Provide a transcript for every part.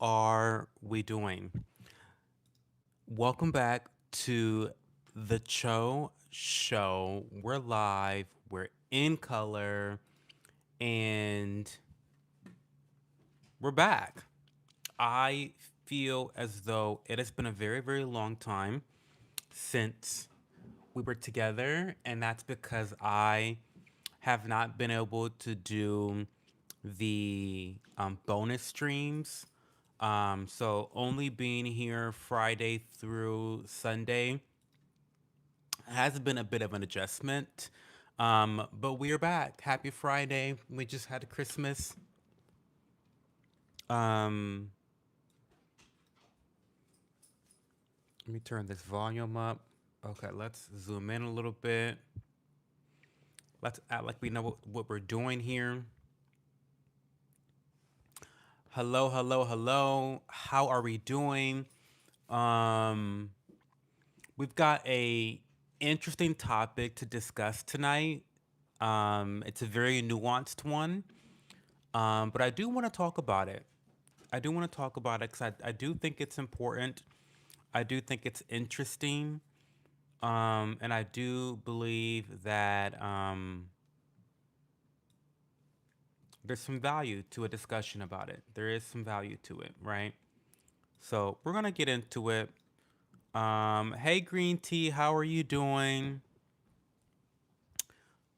are we doing? Welcome back to the Cho Show. We're live, we're in color, and we're back. I feel as though it has been a very, very long time since we were together, and that's because I have not been able to do the bonus streams. So only being here Friday through Sunday has been a bit of an adjustment. But we're back. Happy Friday. We just had Christmas. Um, Let me turn this volume up. Okay, let's zoom in a little bit. Let's act like we know what we're doing here. Hello, hello, hello. How are we doing? Um, we've got a interesting topic to discuss tonight. It's a very nuanced one, but I do want to talk about it. I do want to talk about it because I do think it's important. I do think it's interesting. And I do believe that there's some value to a discussion about it. There is some value to it, right? So we're going to get into it. Hey, Green Tea, how are you doing?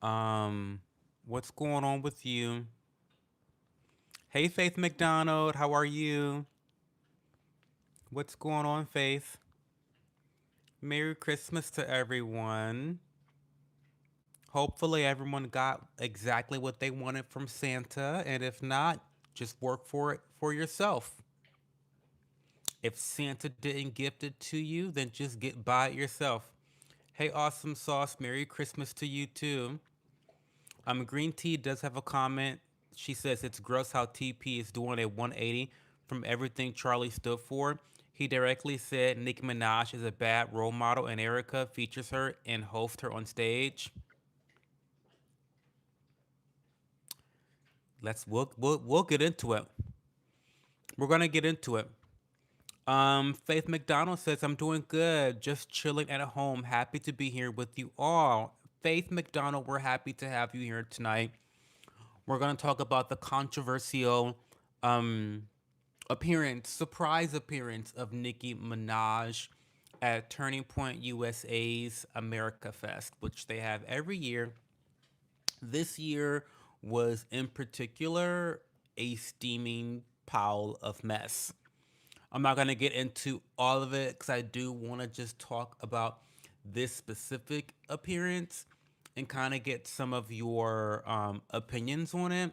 Um, what's going on with you? Hey, Faith McDonald, how are you? What's going on, Faith? Merry Christmas to everyone. Hopefully, everyone got exactly what they wanted from Santa, and if not, just work for it for yourself. If Santa didn't gift it to you, then just get by it yourself. Hey, Awesome Sauce, Merry Christmas to you too. Green Tea does have a comment. She says it's gross how TP is doing a 180 from everything Charlie stood for. He directly said Nicki Minaj is a bad role model and Erica features her and hosts her on stage. We'll get into it. We're gonna get into it. Faith McDonald says I'm doing good, just chilling at home. Happy to be here with you all. Faith McDonald, we're happy to have you here tonight. We're gonna talk about the controversial um surprise appearance of Nicki Minaj at Turning Point USA's America Fest, which they have every year. This year was in particular a steaming pile of mess. I'm not going to get into all of it because I do want to just talk about this specific appearance and kind of get some of your opinions on it.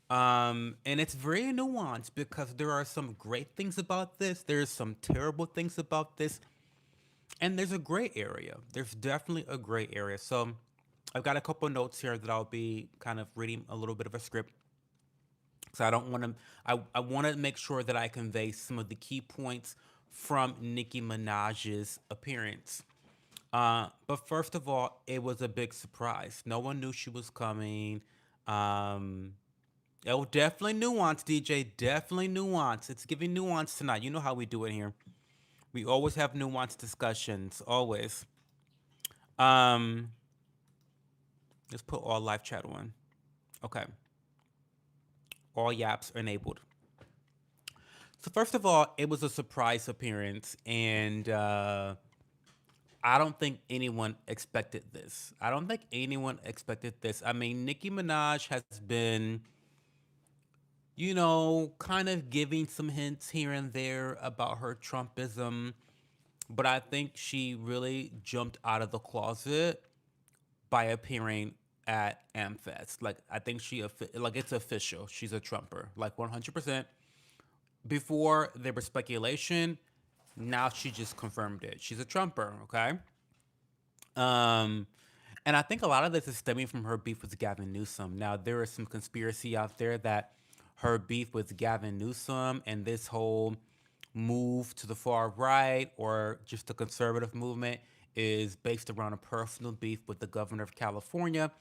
And it's very nuanced because there are some great things about this, there's some terrible things about this, and there's a gray area. There's definitely a gray area. So I've got a couple of notes here that I'll be kind of reading a little bit of a script. So I don't want to. I want to make sure that I convey some of the key points from Nicki Minaj's appearance. But first of all, it was a big surprise. No one knew she was coming. Um, oh, definitely nuance, DJ. Definitely nuance. It's giving nuance tonight. You know how we do it here. We always have nuanced discussions. Always. Um, let's put all live chat on. Okay. All yaps enabled. So first of all, it was a surprise appearance, and I don't think anyone expected this. I don't think anyone expected this. I mean, Nicki Minaj has been, kind of giving some hints here and there about her Trumpism, but I think she really jumped out of the closet by appearing at Amfest. Like, I think like it's official. She's a Trumper, like 100%. Before there was speculation, now she just confirmed it. She's a Trumper, okay? Um, and I think a lot of this is stemming from her beef with Gavin Newsom. Now, there is some conspiracy out there that her beef with Gavin Newsom and this whole move to the far right or just the conservative movement is based around a personal beef with the governor of California.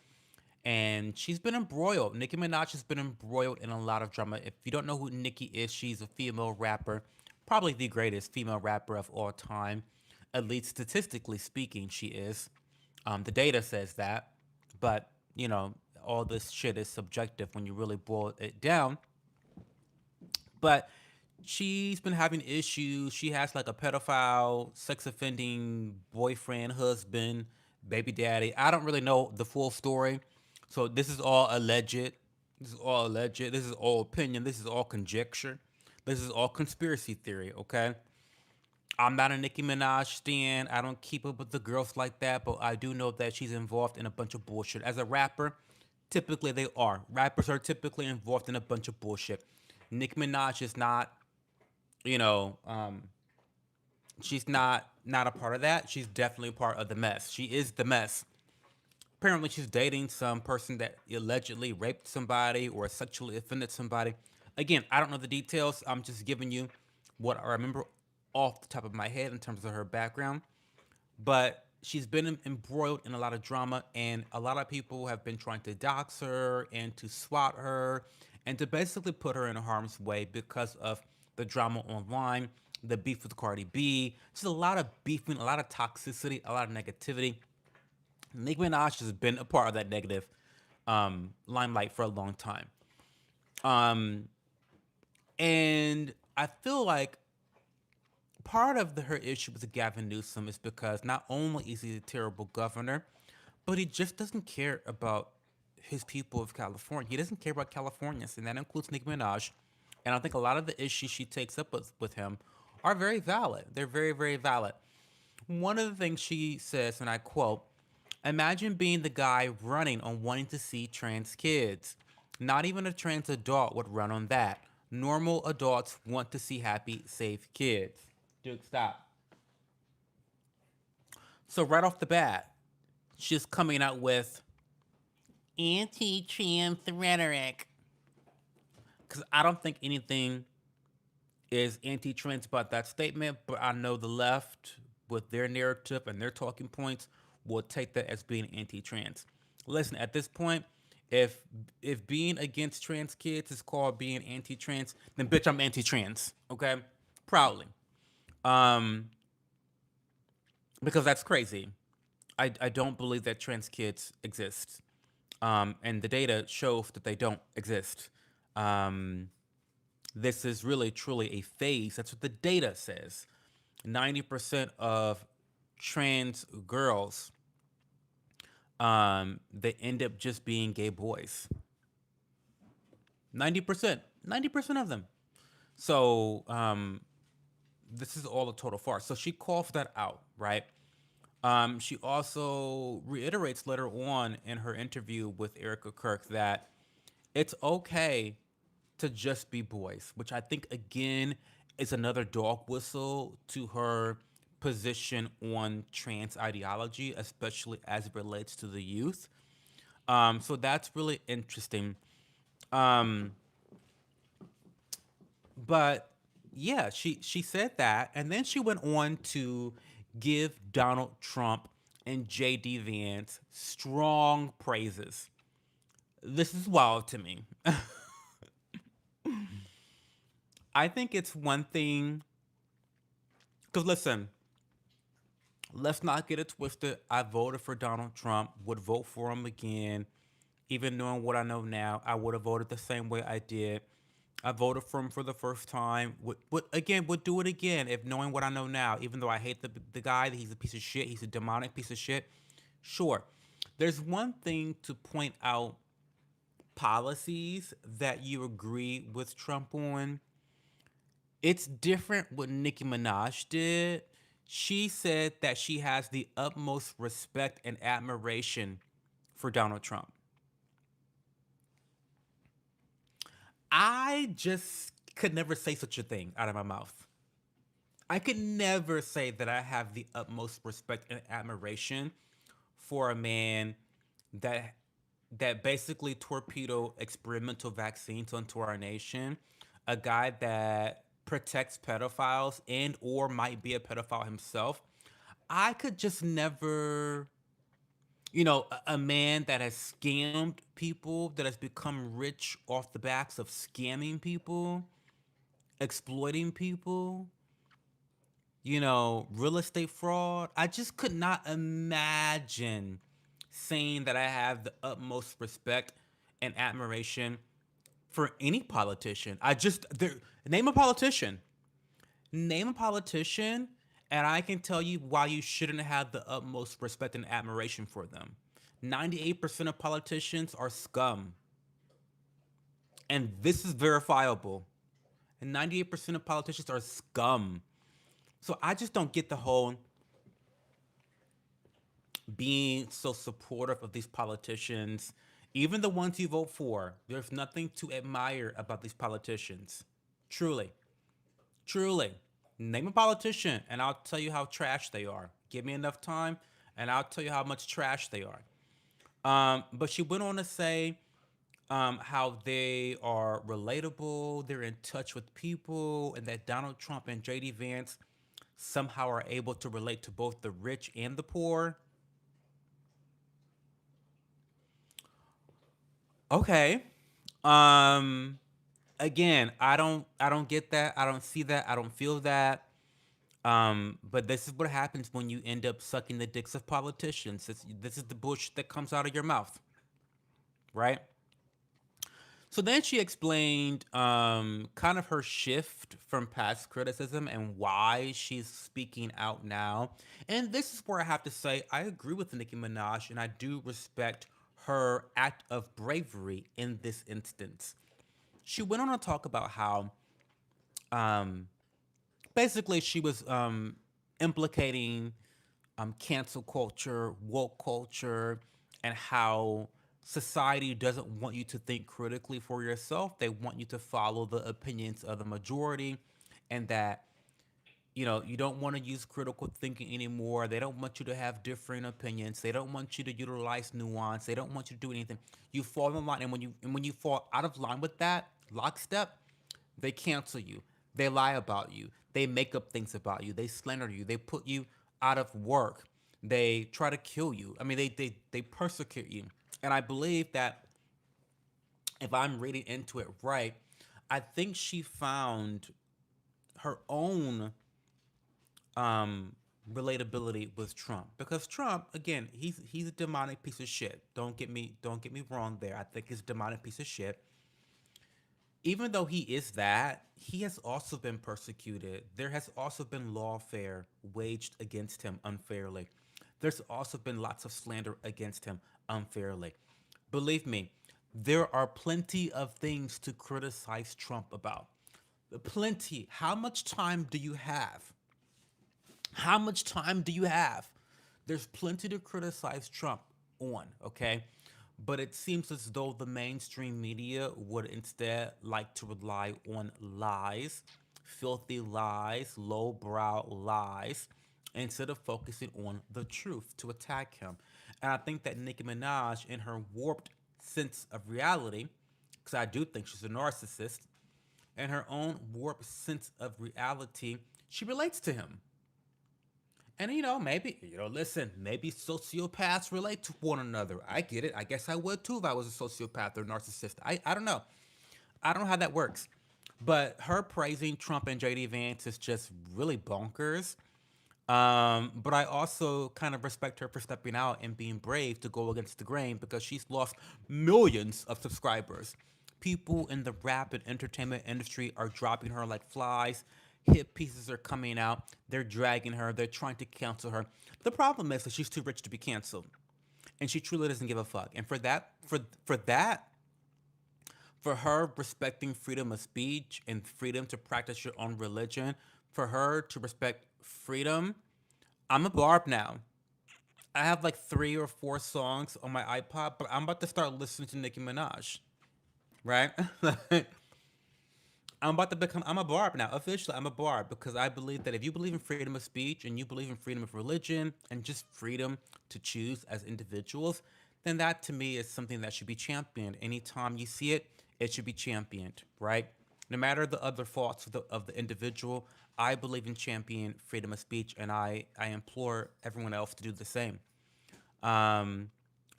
and she's been embroiled. Nicki Minaj has been embroiled in a lot of drama. If you don't know who Nicki is, she's a female rapper, probably the greatest female rapper of all time. At least statistically speaking, she is. The data says that, but you know, all this shit is subjective when you really boil it down. But she's been having issues. She has like a pedophile, sex offending boyfriend, husband, baby daddy. I don't really know the full story. So this is all alleged. This is all alleged. This is all opinion. This is all conjecture. This is all conspiracy theory, okay? I'm not a Nicki Minaj stan. I don't keep up with the girls like that, but I do know that she's involved in a bunch of bullshit. As a rapper, typically they are. Rappers are typically involved in a bunch of bullshit. Nicki Minaj is not, you know, she's not a part of that. She's definitely a part of the mess. She is the mess. Apparently, she's dating some person that allegedly raped somebody or sexually offended somebody. Again, I don't know the details. I'm just giving you what I remember off the top of my head in terms of her background. But she's been embroiled in a lot of drama, and a lot of people have been trying to dox her and to swat her and to basically put her in harm's way because of the drama online, the beef with Cardi B. Just a lot of beefing, a lot of toxicity, a lot of negativity. Nicki Minaj has been a part of that negative limelight for a long time. Um, and I feel like part of her issue with Gavin Newsom is because not only is he a terrible governor, but he just doesn't care about his people of California. He doesn't care about Californians, and that includes Nicki Minaj. And I think a lot of the issues she takes up with him are very valid. They're very, very valid. One of the things she says, and I quote, imagine being the guy running on wanting to see trans kids. Not even a trans adult would run on that. Normal adults want to see happy, safe kids. Dude, stop. So, right off the bat, she's coming out with anti trans rhetoric. Because I don't think anything is anti trans about that statement, but I know the left, with their narrative and their talking points, will take that as being anti trans. Listen, at this point, if if being against trans kids is called being anti trans, then bitch, I'm anti trans. Okay? Proudly. Um, because that's crazy. I don't believe that trans kids exist. And the data shows that they don't exist. Um, this is really truly a phase. That's what the data says. 90% of trans girls, they end up just being gay boys. 90%. 90% of them. So this is all a total farce. So she calls that out, right? She also reiterates later on in her interview with Erica Kirk that it's okay to just be boys, which I think again is another dog whistle to her position on trans ideology, especially as it relates to the youth. So that's really interesting. Um, but yeah, she said that, and then she went on to give Donald Trump and JD Vance strong praises. This is wild to me. I think it's one thing because listen, let's not get it twisted. I voted for Donald Trump, would vote for him again. Even knowing what I know now, I would have voted the same way I did. I voted for him for the first time. Would do it again if knowing what I know now. Even though I hate the guy, he's a piece of shit. He's a demonic piece of shit. Sure, there's one thing to point out policies that you agree with Trump on. It's different what Nicki Minaj did. She said that she has the utmost respect and admiration for Donald Trump. I just could never say such a thing out of my mouth. I could never say that I have the utmost respect and admiration for a man that basically torpedo experimental vaccines onto our nation, a guy that protects pedophiles and or might be a pedophile himself. I could just never a man that has scammed people, that has become rich off the backs of scamming people, exploiting people, real estate fraud. I just could not imagine saying that I have the utmost respect and admiration for any politician. Name a politician. Name a politician, and I can tell you why you shouldn't have the utmost respect and admiration for them. 98% of politicians are scum, and this is verifiable. And 98% of politicians are scum. So I just don't get the whole being so supportive of these politicians, even the ones you vote for. There's nothing to admire about these politicians. Truly. Truly. Name a politician and I'll tell you how trash they are. Give me enough time and I'll tell you how much trash they are. But she went on to say how they are relatable, they're in touch with people, and that Donald Trump and JD Vance somehow are able to relate to both the rich and the poor. Okay. Um Again, I don't get that. I don't see that. I don't feel that. But this is what happens when you end up sucking the dicks of politicians. This is the bush that comes out of your mouth, right? So then she explained kind of her shift from past criticism and why she's speaking out now. And this is where I have to say I agree with Nicki Minaj and I do respect her act of bravery in this instance. She went on to talk about how um, basically she was implicating cancel culture, woke culture, and how society doesn't want you to think critically for yourself. They want you to follow the opinions of the majority, and that you don't want to use critical thinking anymore. They don't want you to have different opinions. They don't want you to utilize nuance. They don't want you to do anything. You fall in line, and when you fall out of line with that lockstep, they cancel you. They lie about you. They make up things about you. They slander you. They put you out of work. They try to kill you. I mean, they persecute you. And I believe that if I'm reading into it right, I think she found her own um, relatability with Trump because Trump, again, he's a demonic piece of shit. Don't get me wrong there. I think he's a demonic piece of shit. Even though he is that, he has also been persecuted. There has also been lawfare waged against him unfairly. There's also been lots of slander against him unfairly. Believe me, there are plenty of things to criticize Trump about. Plenty. How much time do you have? How much time do you have? There's plenty to criticize Trump on, okay? But it seems as though the mainstream media would instead like to rely on lies, filthy lies, lowbrow lies, instead of focusing on the truth to attack him. And I think that Nicki Minaj, in her warped sense of reality, because I do think she's a narcissist, in her own warped sense of reality, she relates to him. And maybe, listen, maybe sociopaths relate to one another. I get it. I guess I would too if I was a sociopath or narcissist. I don't know. I don't know how that works. But her praising Trump and JD Vance is just really bonkers. But I also kind of respect her for stepping out and being brave to go against the grain because she's lost millions of subscribers. People in the rap and entertainment industry are dropping her like flies. Hit pieces are coming out. They're dragging her. They're trying to cancel her. The problem is that she's too rich to be canceled, and she truly doesn't give a fuck. And for her respecting freedom of speech and freedom to practice your own religion, for her to respect freedom, I'm a barb now. I have like 3 or 4 songs on my iPod, but I'm about to start listening to Nicki Minaj, right? I'm a barb now. Officially, I'm a barb because I believe that if you believe in freedom of speech and you believe in freedom of religion and just freedom to choose as individuals, then that to me is something that should be championed. Anytime you see it, it should be championed, right? No matter the other faults of the individual, I believe in champion freedom of speech, and I implore everyone else to do the same.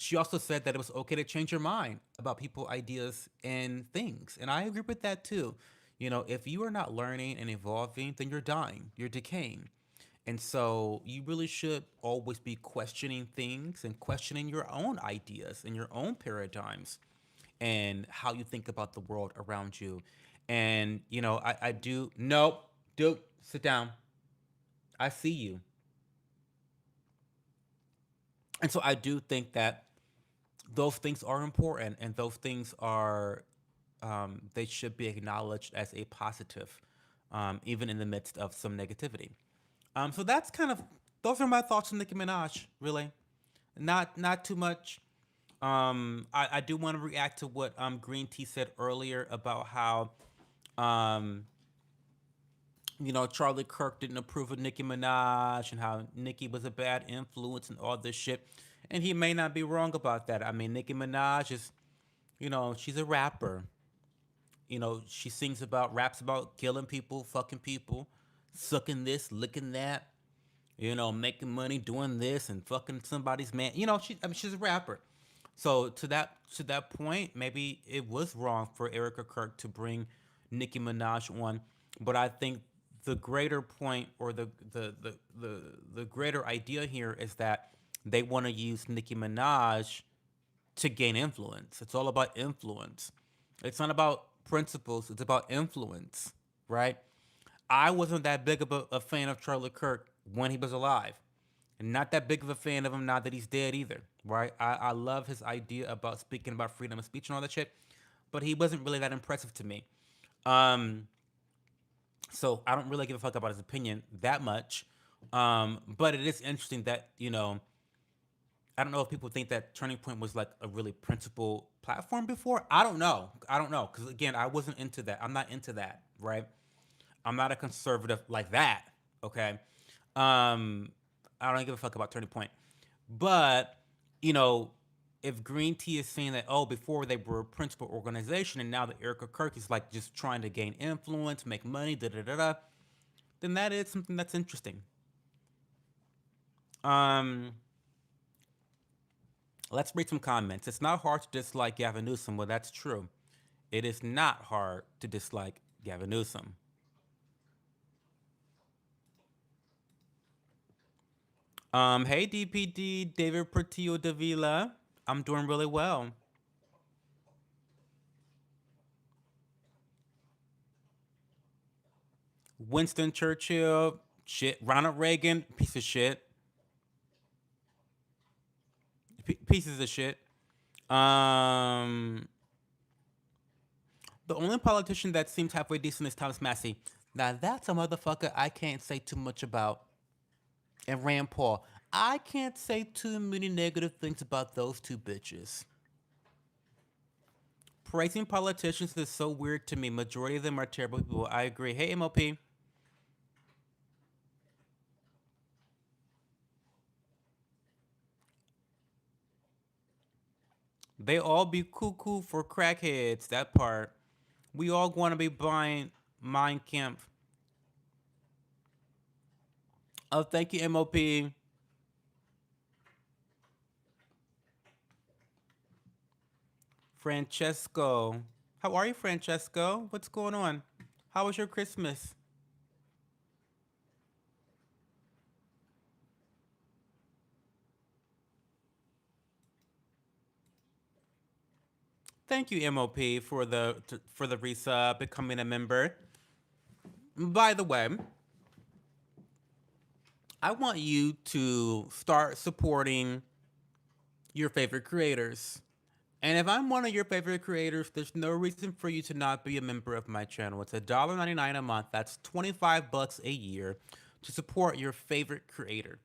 She also said that it was okay to change your mind about people, ideas, and things. And I agree with that too. You know, if you are not learning and evolving, then you're dying, you're decaying. And so you really should always be questioning things and questioning your own ideas and your own paradigms and how you think about the world around you. And, you know, I do, nope, dude, sit down. I see you. And so I do think that those things are important and those things are, they should be acknowledged as a positive, even in the midst of some negativity. So that's kind of, those are my thoughts on Nicki Minaj, really. Not too much. I do want to react to what Green Tea said earlier about how um, you know, Charlie Kirk didn't approve of Nicki Minaj and how Nicki was a bad influence and all this shit. And he may not be wrong about that. I mean, Nicki Minaj is, you know, she's a rapper. You know, she sings about, raps about killing people, fucking people, sucking this, licking that, you know, making money doing this and fucking somebody's man. You know, I mean, she's a rapper. So to that point, maybe it was wrong for Erica Kirk to bring Nicki Minaj on, but I think the greater point or the greater idea here is that they want to use Nicki Minaj to gain influence. It's all about influence. It's not about principles. It's about influence, right? I wasn't that big of a fan of Charlie Kirk when he was alive. And not that big of a fan of him now that he's dead either, right? I love his idea about speaking about freedom of speech and all that shit, but he wasn't really that impressive to me. Um, so I don't really give a fuck about his opinion that much. But it is interesting that, you know, I don't know if people think that Turning Point was like a really principled platform before. I don't know. I don't know. Because again, I wasn't into that. I'm not into that, right? I'm not a conservative like that. Okay. Um, I don't give a fuck about Turning Point. But, you know, if Green Tea is saying that, oh, before they were a principal organization and now that Erica Kirk is like just trying to gain influence, make money, da da da da, then that is something that's interesting. Um, let's read some comments. It's not hard to dislike Gavin Newsom. Well, that's true. It is not hard to dislike Gavin Newsom. Hey DPD, David Portillo Davila. I'm doing really well. Winston Churchill, shit. Ronald Reagan, piece of shit. Pieces of shit. Um, the only politician that seems halfway decent is Thomas Massey. Now that's a motherfucker I can't say too much about. And Rand Paul. I can't say too many negative things about those two bitches. Praising politicians is so weird to me. Majority of them are terrible people. I agree. Hey MLP. They all be cuckoo for crackheads. That part. We all want to be buying Mein Kampf. Oh, thank you, MOP. Francesco. How are you, Francesco? What's going on? How was your Christmas? Thank you, MOP, for the resub, becoming a member. By the way, I want you to start supporting your favorite creators. And if I'm one of your favorite creators, there's no reason for you to not be a member of my channel. It's $1.99 a month. That's 25 bucks a year to support your favorite creator.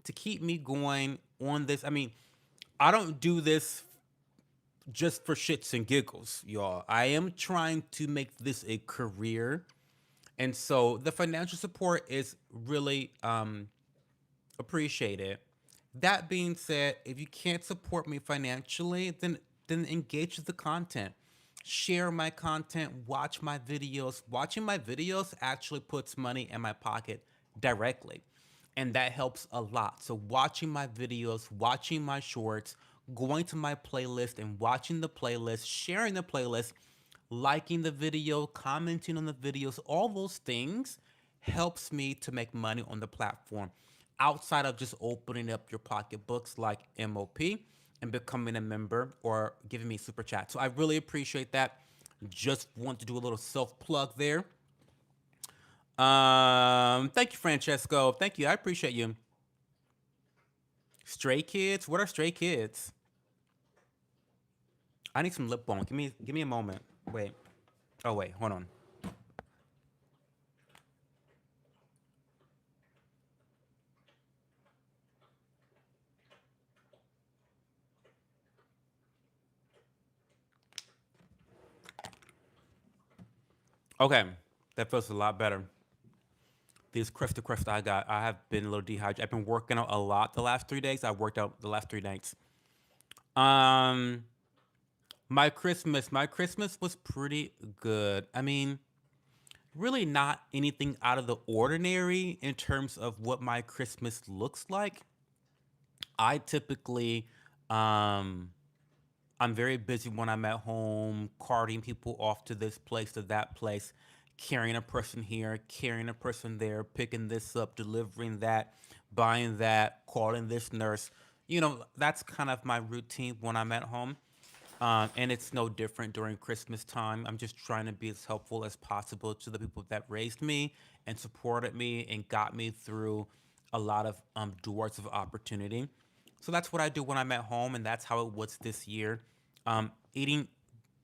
To keep me going on this. I mean, I don't do this just for shits and giggles, y'all. I am trying to make this a career. And so the financial support is really appreciated. That being said, if you can't support me financially, then engage with the content. Share my content, watch my videos. Watching my videos actually puts money in my pocket directly. And that helps a lot. So watching my videos, watching my shorts, going to my playlist and watching the playlist, sharing the playlist, liking the video, commenting on the videos, all those things helps me to make money on the platform outside of just opening up your pocketbooks like MOP and becoming a member or giving me super chat. So I really appreciate that. Just want to do a little self plug there. Thank you, Francesco. Thank you. I appreciate you. Stray Kids? What are Stray Kids? I need some lip balm. Give me a moment. Wait. Oh wait, hold on. Okay. That feels a lot better. These crust I got, I have been a little dehydrated. I've been working out a lot the last 3 days. I worked out the last 3 nights. Um my Christmas was pretty good. I mean, really not anything out of the ordinary in terms of what my Christmas looks like. I typically um I'm very busy when I'm at home, carting people off to this place, to that place, carrying a person here, carrying a person there, picking this up, delivering that, buying that, calling this nurse. That's kind of my routine when I'm at home. And it's no different during Christmas time. I'm just trying to be as helpful as possible to the people that raised me and supported me and got me through a lot of doors of opportunity. So that's what I do when I'm at home, and that's how it was this year. Eating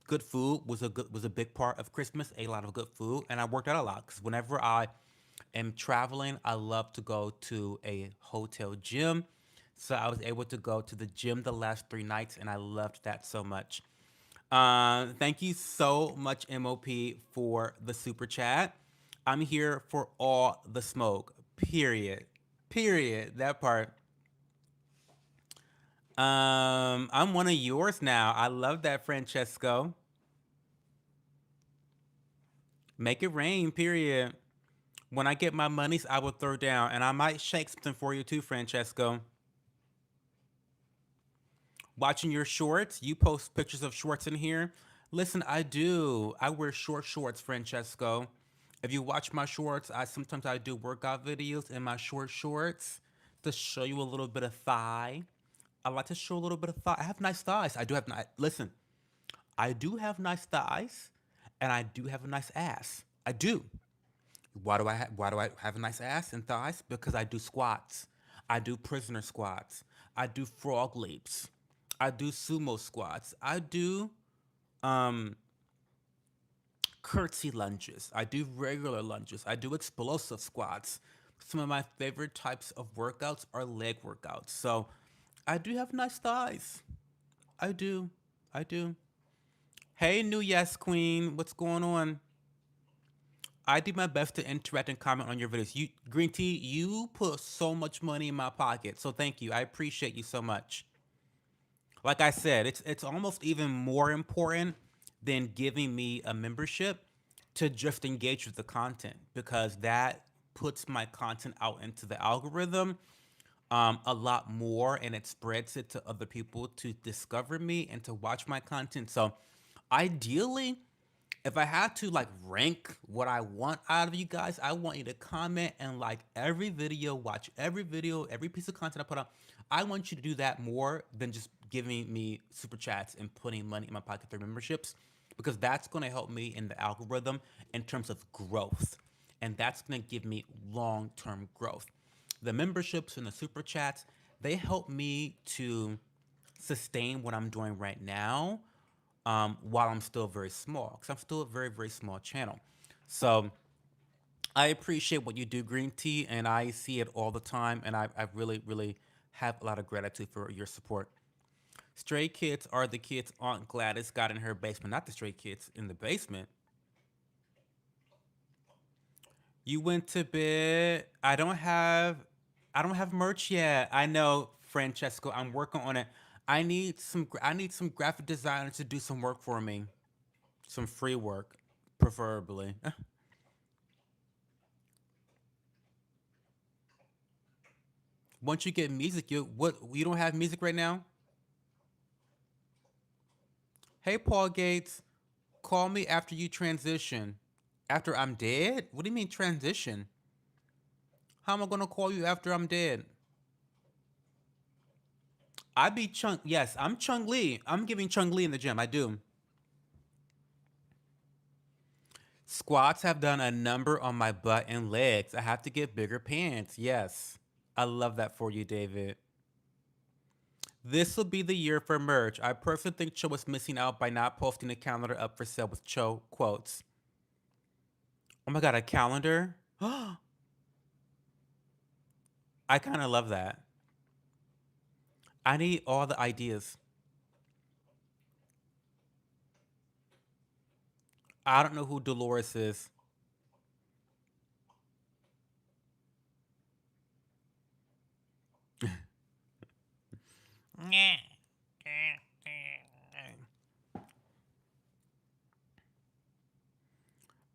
good food was a big part of Christmas. Ate a lot of good food, and I worked out a lot because whenever I am traveling, I love to go to a hotel gym. So I was able to go to the gym the last 3 nights, and I loved that so much. Thank you so much, MOP, for the super chat. I'm here for all the smoke. Period. Period. That part. I'm one of yours now. I love that, Francesco. Make it rain. Period. When I get my monies, I will throw down, and I might shake something for you too, Francesco. Watching your shorts, you post pictures of shorts in here. Listen, I do. I wear short shorts, Francesco. If you watch my shorts, I do workout videos in my short shorts to show you a little bit of thigh. I like to show a little bit of thigh. I have nice thighs. I do have nice. Listen, I do have nice thighs, and I do have a nice ass. I do. Why do I have a nice ass and thighs? Because I do squats. I do prisoner squats. I do frog leaps. I do sumo squats. I do um curtsy lunges. I do regular lunges. I do explosive squats. Some of my favorite types of workouts are leg workouts. So I do have nice thighs. I do. I do. Hey, new yes queen, what's going on? I do my best to interact and comment on your videos. You, Green Tea, you put so much money in my pocket, so thank you. I appreciate you so much. Like I said, it's almost even more important than giving me a membership to just engage with the content because that puts my content out into the algorithm a lot more and it spreads it to other people to discover me and to watch my content. So ideally, if I had to like rank what I want out of you guys, I want you to comment and like every video, watch every video, every piece of content I put out. I want you to do that more than just giving me super chats and putting money in my pocket through memberships because that's going to help me in the algorithm in terms of growth. And that's going to give me long term growth. The memberships and the super chats, they help me to sustain what I'm doing right now while I'm still very small because I'm still a very, very small channel. So I appreciate what you do, Green Tea, and I see it all the time. And I really, really have a lot of gratitude for your support. Stray kids are the kids Aunt Gladys got in her basement, not the stray kids in the basement. You went to bed. I don't have merch yet. I know, Francesco. I'm working on it. I need some graphic designers to do some work for me. Some free work, preferably. Once you get music, you don't have music right now? Hey, Paul Gates, call me after you transition. After I'm dead? What do you mean transition? How am I gonna call you after I'm dead? I be Chung. Yes, I'm Chung Lee. I'm giving Chung Lee in the gym. I do. Squats have done a number on my butt and legs. I have to get bigger pants. Yes. I love that for you, David. This will be the year for merch. I personally think Cho was missing out by not posting a calendar up for sale with Cho quotes. Oh my god, a calendar? I kind of love that. I need all the ideas. I don't know who Dolores is.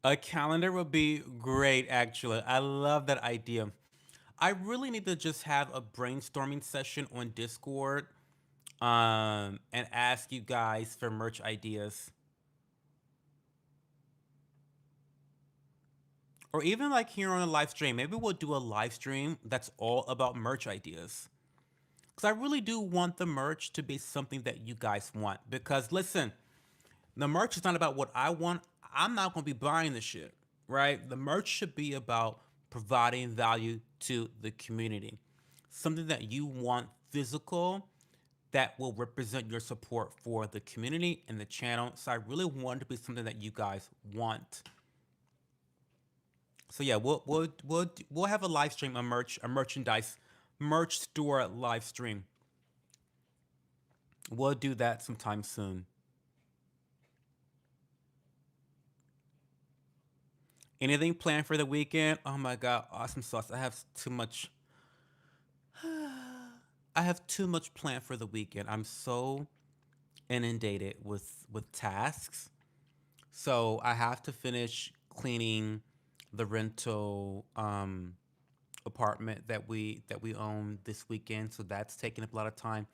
A calendar would be great, actually. I love that idea. I really need to just have a brainstorming session on Discord and ask you guys for merch ideas. Or even like here on a live stream. Maybe we'll do a live stream that's all about merch ideas. Because I really do want the merch to be something that you guys want. Because listen, the merch is not about what I want. I'm not going to be buying the shit, right? The merch should be about providing value to the community. Something that you want physical that will represent your support for the community and the channel. So I really want it to be something that you guys want. So yeah, we'll have a live stream, a merchandise, merch store live stream. We'll do that sometime soon. Anything planned for the weekend? Oh my god, awesome sauce! I have too much planned for the weekend. I'm so inundated with tasks. So I have to finish cleaning the rental apartment that we own this weekend. So that's taking up a lot of time.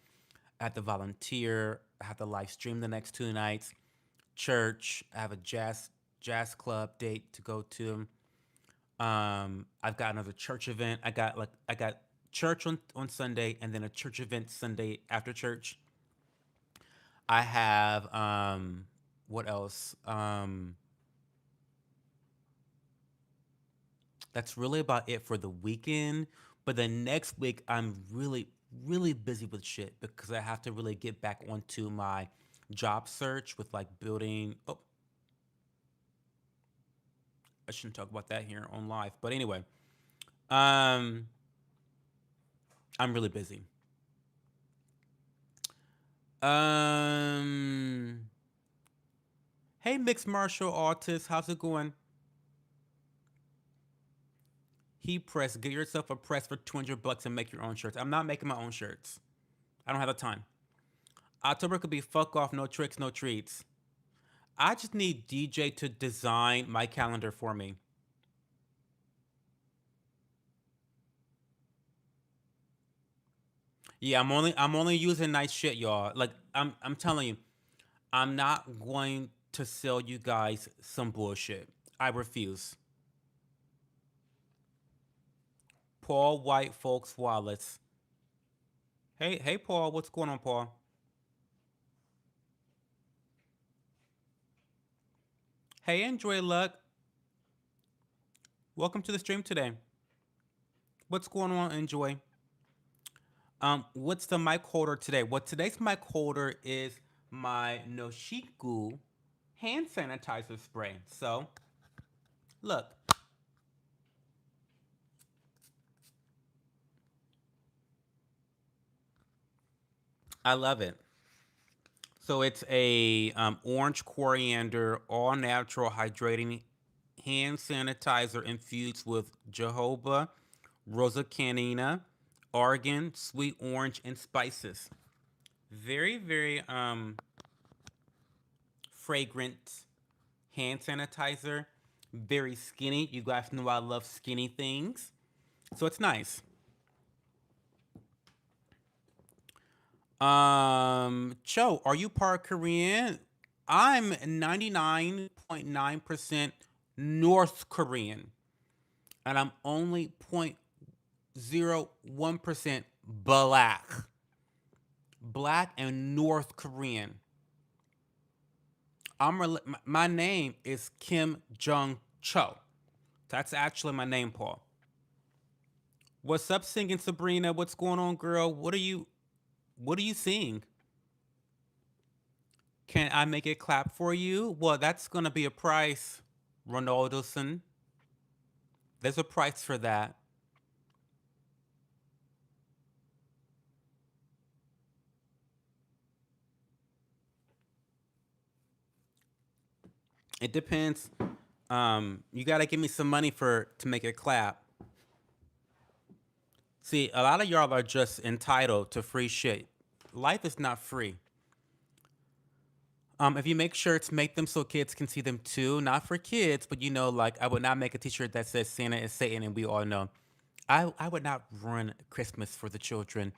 I have to volunteer. I have to live stream the next 2 nights. Church. I have a jazz club date to go to. I've got another church event. I got church on Sunday and then a church event Sunday after church. I have what else? That's really about it for the weekend. But the next week, I'm really busy with shit because I have to really get back onto my job search with like building. Oh, I shouldn't talk about that here on live. But anyway, um, I'm really busy. Um, hey, mixed martial artist, how's it going? He press. Get yourself a press for 200 bucks and make your own shirts. I'm not making my own shirts. I don't have the time. October could be fuck off, no tricks, no treats. I just need DJ to design my calendar for me. Yeah, I'm only using nice shit, y'all. Like I'm telling you, I'm not going to sell you guys some bullshit. I refuse. Paul White Folks Wallace. Hey Paul, what's going on, Paul? Hey Enjoy Luck. Welcome to the stream today. What's going on, Enjoy? What's the mic holder today? Well, today's mic holder is my Noshiku hand sanitizer spray. So, look, I love it. So it's a orange coriander, all natural hydrating hand sanitizer infused with jojoba, rosa canina, argan, sweet orange, and spices. Very fragrant hand sanitizer. Very skinny. You guys know I love skinny things. So it's nice. Cho, are you part Korean? I'm 99.9% North Korean, and I'm only 0.01% black. Black and North Korean. My name is Kim Jong Cho. That's actually my name, Paul. What's up, singing Sabrina? What's going on, girl? What are you seeing? Can I make it clap for you? Well, that's gonna be a price, Ronaldoson. There's a price for that. It depends. You gotta give me some money for to make it clap. See, a lot of y'all are just entitled to free shit. Life is not free. If you make shirts, make them so kids can see them too. Not for kids, but like I would not make a T-shirt that says Santa is Satan, and we all know. I would not ruin Christmas for the children.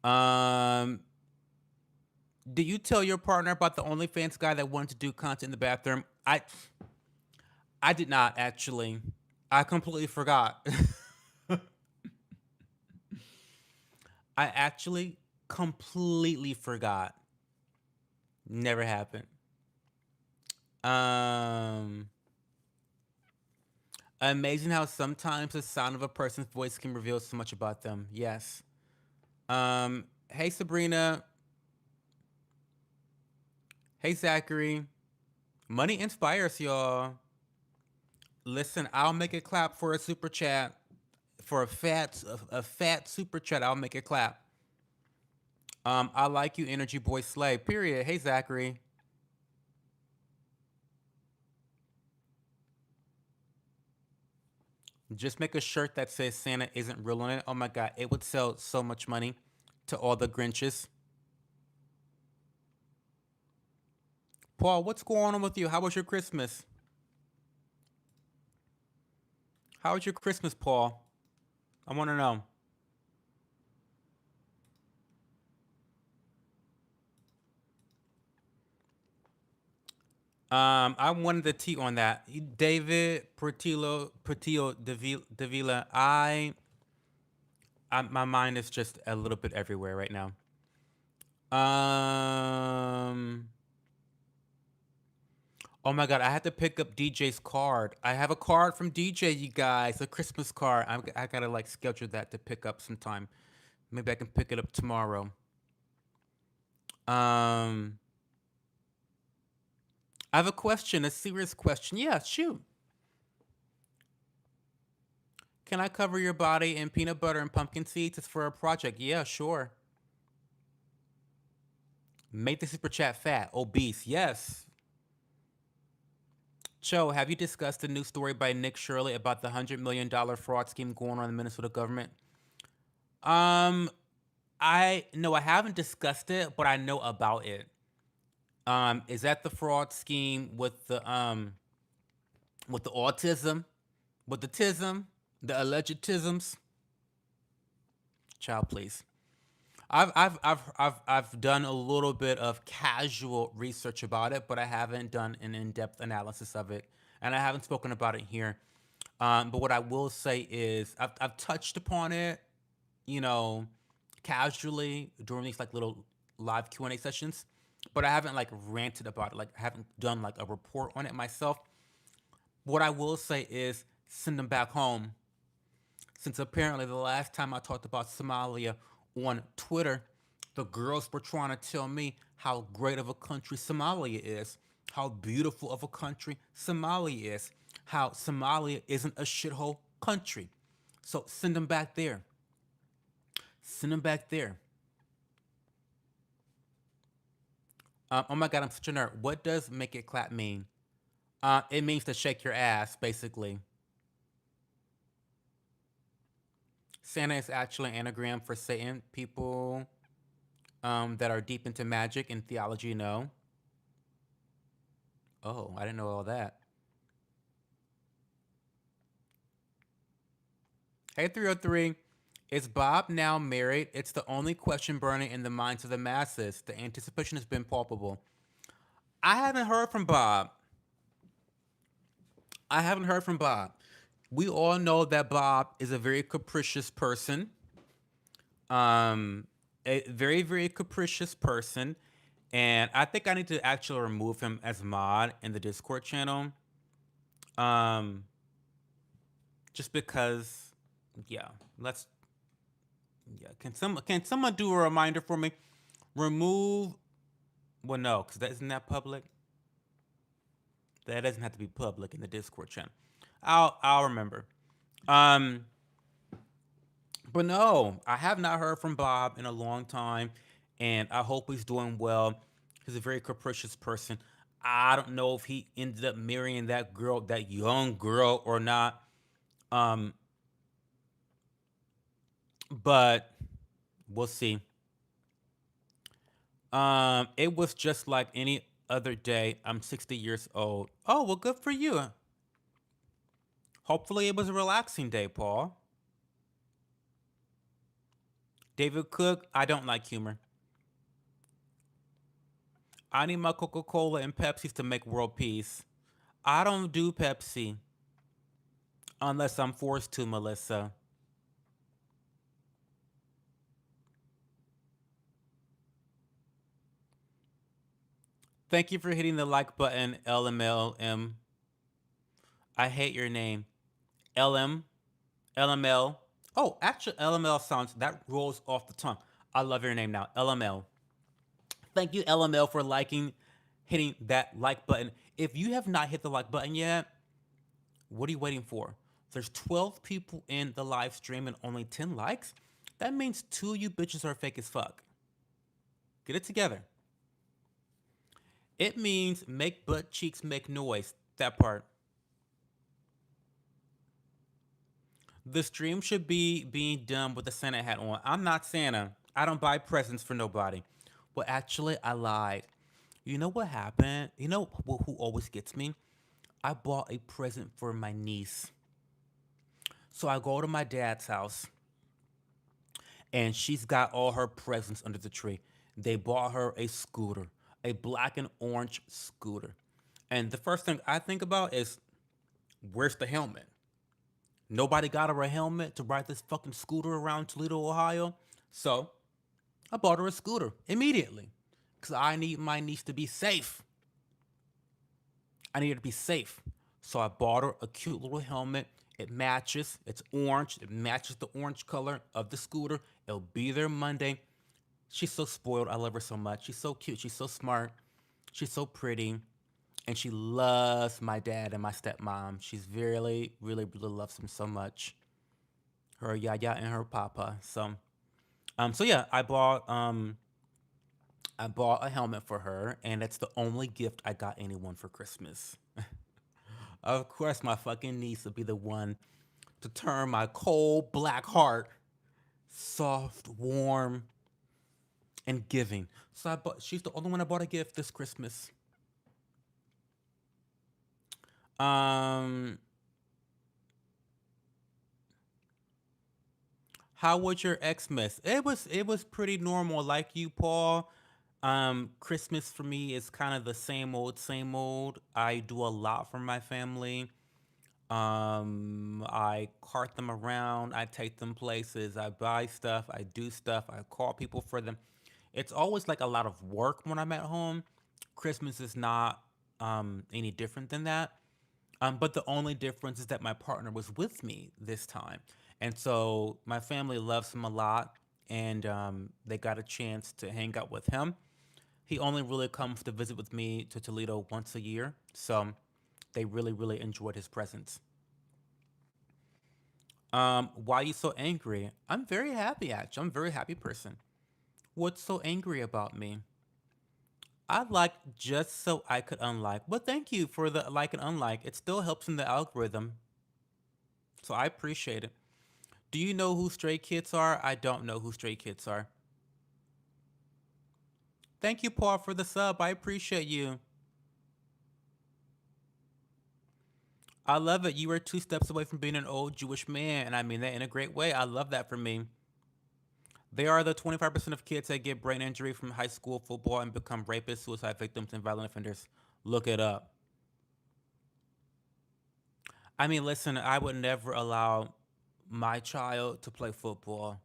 Um, do you tell your partner about the OnlyFans guy that wanted to do content in the bathroom? I did not actually. I completely forgot. I actually completely forgot. Never happened. Um, Amazing how sometimes the sound of a person's voice can reveal so much about them. Yes. Hey Sabrina. Hey Zachary. Money inspires y'all. Listen, I'll make it clap for a super chat. For a fat super chat, I'll make it clap. I like you, Energy Boy Slay. Period. Hey Zachary. Just make a shirt that says Santa isn't real on it. Oh my god, it would sell so much money to all the Grinches. Paul, what's going on with you? How was your Christmas? How was your Christmas, Paul? I want to know. I wanted the tea on that. David Portillo Davila. My mind is just a little bit everywhere right now. Um, oh my god, I had to pick up DJ's card. I have a card from DJ, you guys, a Christmas card. I gotta like schedule that to pick up sometime. Maybe I can pick it up tomorrow. Um, I have a question, a serious question. Yeah, shoot. Can I cover your body in peanut butter and pumpkin seeds? It's for a project. Yeah, sure. Make the super chat fat, obese. Yes. Cho, have you discussed the new story by Nick Shirley about the $100 million fraud scheme going on in the Minnesota government? Um, I no, I haven't discussed it, but I know about it. Is that the fraud scheme with the autism, with the tism, the alleged tisms? Child, please. I've done a little bit of casual research about it, but I haven't done an in-depth analysis of it, and I haven't spoken about it here. But what I will say is I've touched upon it, you know, casually during these like little live Q&A sessions, but I haven't like ranted about it. Like I haven't done like a report on it myself. What I will say is send them back home, since apparently the last time I talked about Somalia on Twitter, the girls were trying to tell me how great of a country Somalia is, how beautiful of a country Somalia is, how Somalia isn't a shithole country. So send them back there. Send them back there. Oh my god, I'm such a nerd. What does make it clap mean? It means to shake your ass, basically. Santa is actually an anagram for Satan. People that are deep into magic and theology know. Oh, I didn't know all that. Hey, 303. Is Bob now married? It's the only question burning in the minds of the masses. The anticipation has been palpable. I haven't heard from Bob. I haven't heard from Bob. We all know that Bob is a very capricious person. Um, a very, very capricious person. And I think I need to actually remove him as mod in the Discord channel. Um, just because, yeah, let's, yeah. Can someone do a reminder for me? Remove, well, no, because that isn't that public. That doesn't have to be public in the Discord channel. I'll remember. Um, but no, I have not heard from Bob in a long time, and I hope he's doing well. He's a very capricious person. I don't know if he ended up marrying that girl, that young girl, or not. Um, but we'll see. It was just like any other day. I'm 60 years old. Oh, well, good for you. Hopefully, it was a relaxing day, Paul. David Cook, I don't like humor. I need my Coca Cola and Pepsis to make world peace. I don't do Pepsi unless I'm forced to, Melissa. Thank you for hitting the like button, LMLM. I hate your name. LM, LML. Oh, actually, LML sounds, that rolls off the tongue. I love your name now, LML. Thank you, LML, for hitting that like button. If you have not hit the like button yet, what are you waiting for? There's 12 people in the live stream and only 10 likes. That means two of you bitches are fake as fuck. Get it together. It means make butt cheeks make noise. That part. The stream should be being done with the Santa hat on. I'm not Santa. I don't buy presents for nobody. Well, actually, I lied. You know what happened? You know who always gets me? I bought a present for my niece. So I go to my dad's house and she's got all her presents under the tree. They bought her a scooter, a black and orange scooter. And the first thing I think about is, where's the helmet? Nobody got her a helmet to ride this fucking scooter around Toledo, Ohio. So I bought her a scooter immediately because I need my niece to be safe. I need her to be safe. So I bought her a cute little helmet. It matches. It's orange. It matches the orange color of the scooter. It'll be there Monday. She's so spoiled. I love her so much. She's so cute. She's so smart. She's so pretty. And she loves my dad and my stepmom. She's really, really, really loves them so much. Her yaya and her papa. So yeah, I bought a helmet for her, and it's the only gift I got anyone for Christmas. Of course, my fucking niece will be the one to turn my cold black heart soft, warm, and giving. So she's the only one I bought a gift this Christmas. Um, how was your Xmas? It was pretty normal, like you, Paul. Christmas for me is kind of the same old, same old. I do a lot for my family. I cart them around. I take them places. I buy stuff. I do stuff. I call people for them. It's always like a lot of work when I'm at home. Christmas is not any different than that. But the only difference is that my partner was with me this time. And so my family loves him a lot, and they got a chance to hang out with him. He only really comes to visit with me to Toledo once a year. So they really, really enjoyed his presence. Why are you so angry? I'm very happy, actually. I'm a very happy person. What's so angry about me? I like just so I could unlike. Well, thank you for the like and unlike. It still helps in the algorithm. So I appreciate it. Do you know who Stray Kids are? I don't know who Stray Kids are. Thank you, Paul, for the sub. I appreciate you. I love it. You are two steps away from being an old Jewish man, and I mean that in a great way. I love that for me. They are the 25% of kids that get brain injury from high school football and become rapists, suicide victims, and violent offenders. Look it up. I mean, listen, I would never allow my child to play football.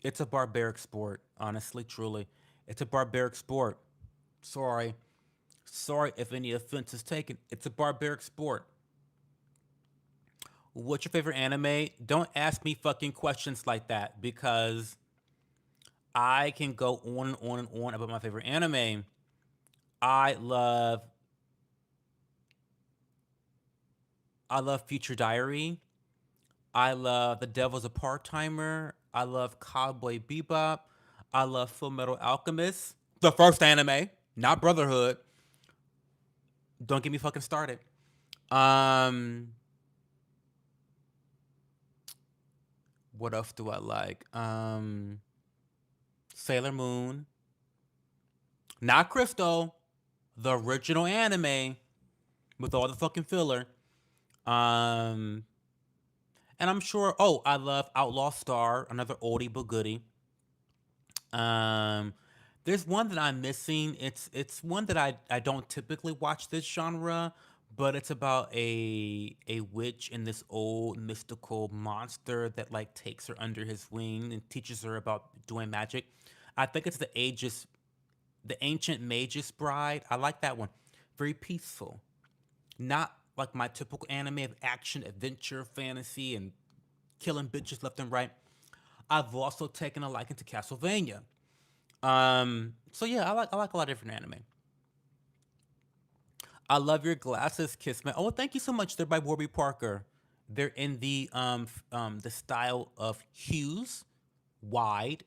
It's a barbaric sport, honestly, truly. It's a barbaric sport. Sorry. Sorry if any offense is taken. It's a barbaric sport. What's your favorite anime? Don't ask me fucking questions like that because I can go on and on and on about my favorite anime. I love I love Future Diary. I love The Devil's a Part Timer. I love Cowboy Bebop. I love Full Metal Alchemist. The first anime, not Brotherhood. Don't get me fucking started. Um, what else do I like? Sailor Moon, not Crystal, the original anime with all the fucking filler. Um, and I'm sure. Oh, I love Outlaw Star, another oldie but goodie. Um, there's one that I'm missing. It's one that I don't typically watch this genre, but it's about a witch and this old mystical monster that like takes her under his wing and teaches her about doing magic. I think it's the ancient magus bride. I like that one. Very peaceful. Not like my typical anime of action, adventure, fantasy, and killing bitches left and right. I've also taken a liking to Castlevania. So yeah, I like a lot of different anime. I love your glasses, Kissman. Oh, thank you so much. They're by Warby Parker. They're in the style of hues, wide.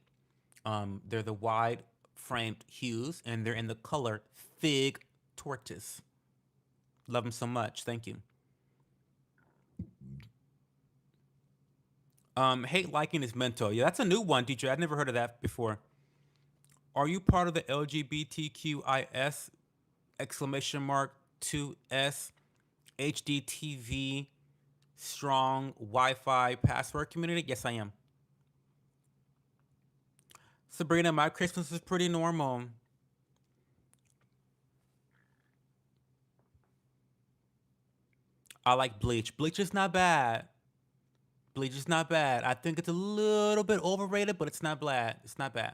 They're the wide framed hues, and they're in the color fig tortoise. Love them so much. Thank you. Hate liking is mental. Yeah, that's a new one, DJ. I've never heard of that before. Are you part of the LGBTQIS exclamation mark 2S HDTV strong Wi-Fi password community? Yes, I am. Sabrina, my Christmas is pretty normal. I like Bleach. Bleach is not bad. Bleach is not bad. I think it's a little bit overrated, but it's not bad. It's not bad.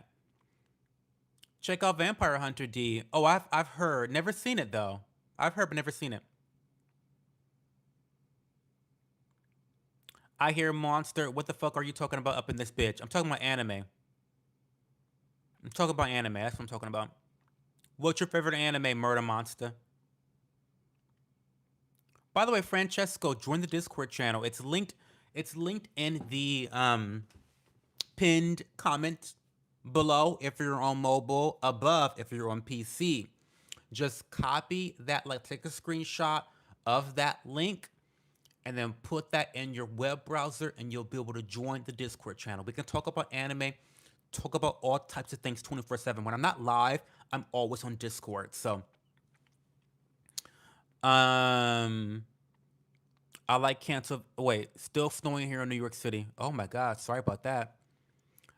Check out Vampire Hunter D. Oh, I've heard. Never seen it though. I've heard but never seen it. I hear monster. What the fuck are you talking about up in this bitch? I'm talking about anime. I'm talking about anime. That's what I'm talking about. What's your favorite anime, Murder Monster? By the way, Francesco, join the Discord channel. It's linked in the pinned comment below if you're on mobile, above if you're on PC. Just copy that, like take a screenshot of that link and then put that in your web browser and you'll be able to join the Discord channel. We can talk about anime, talk about all types of things 24/7. When I'm not live, I'm always on Discord. So, um I like cancel. Wait, still snowing here in New York City. Oh my God, sorry about that.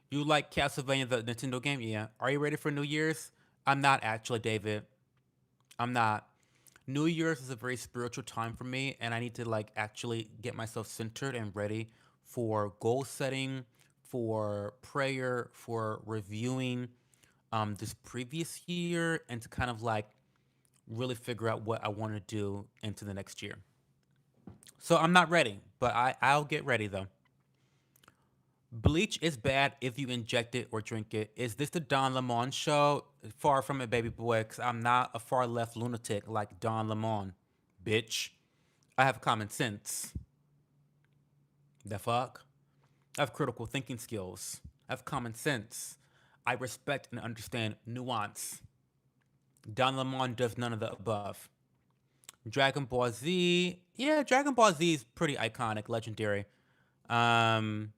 You like Castlevania, the Nintendo game? Yeah. Are you ready for New Year's? I'm not actually, David. I'm not. New Year's is a very spiritual time for me, and I need to like actually get myself centered and ready for goal setting, for prayer, for reviewing this previous year, and to kind of like really figure out what I want to do into the next year. So I'm not ready, but I'll get ready though. Bleach is bad if you inject it or drink it. Is this the Don Lemon show? Far from it, baby boy, because I'm not a far left lunatic like Don Lemon. Bitch. I have common sense. The fuck? I have critical thinking skills. I have common sense. I respect and understand nuance. Don Lemon does none of the above. Dragon Ball Z. Yeah, Dragon Ball Z is pretty iconic, legendary. Um,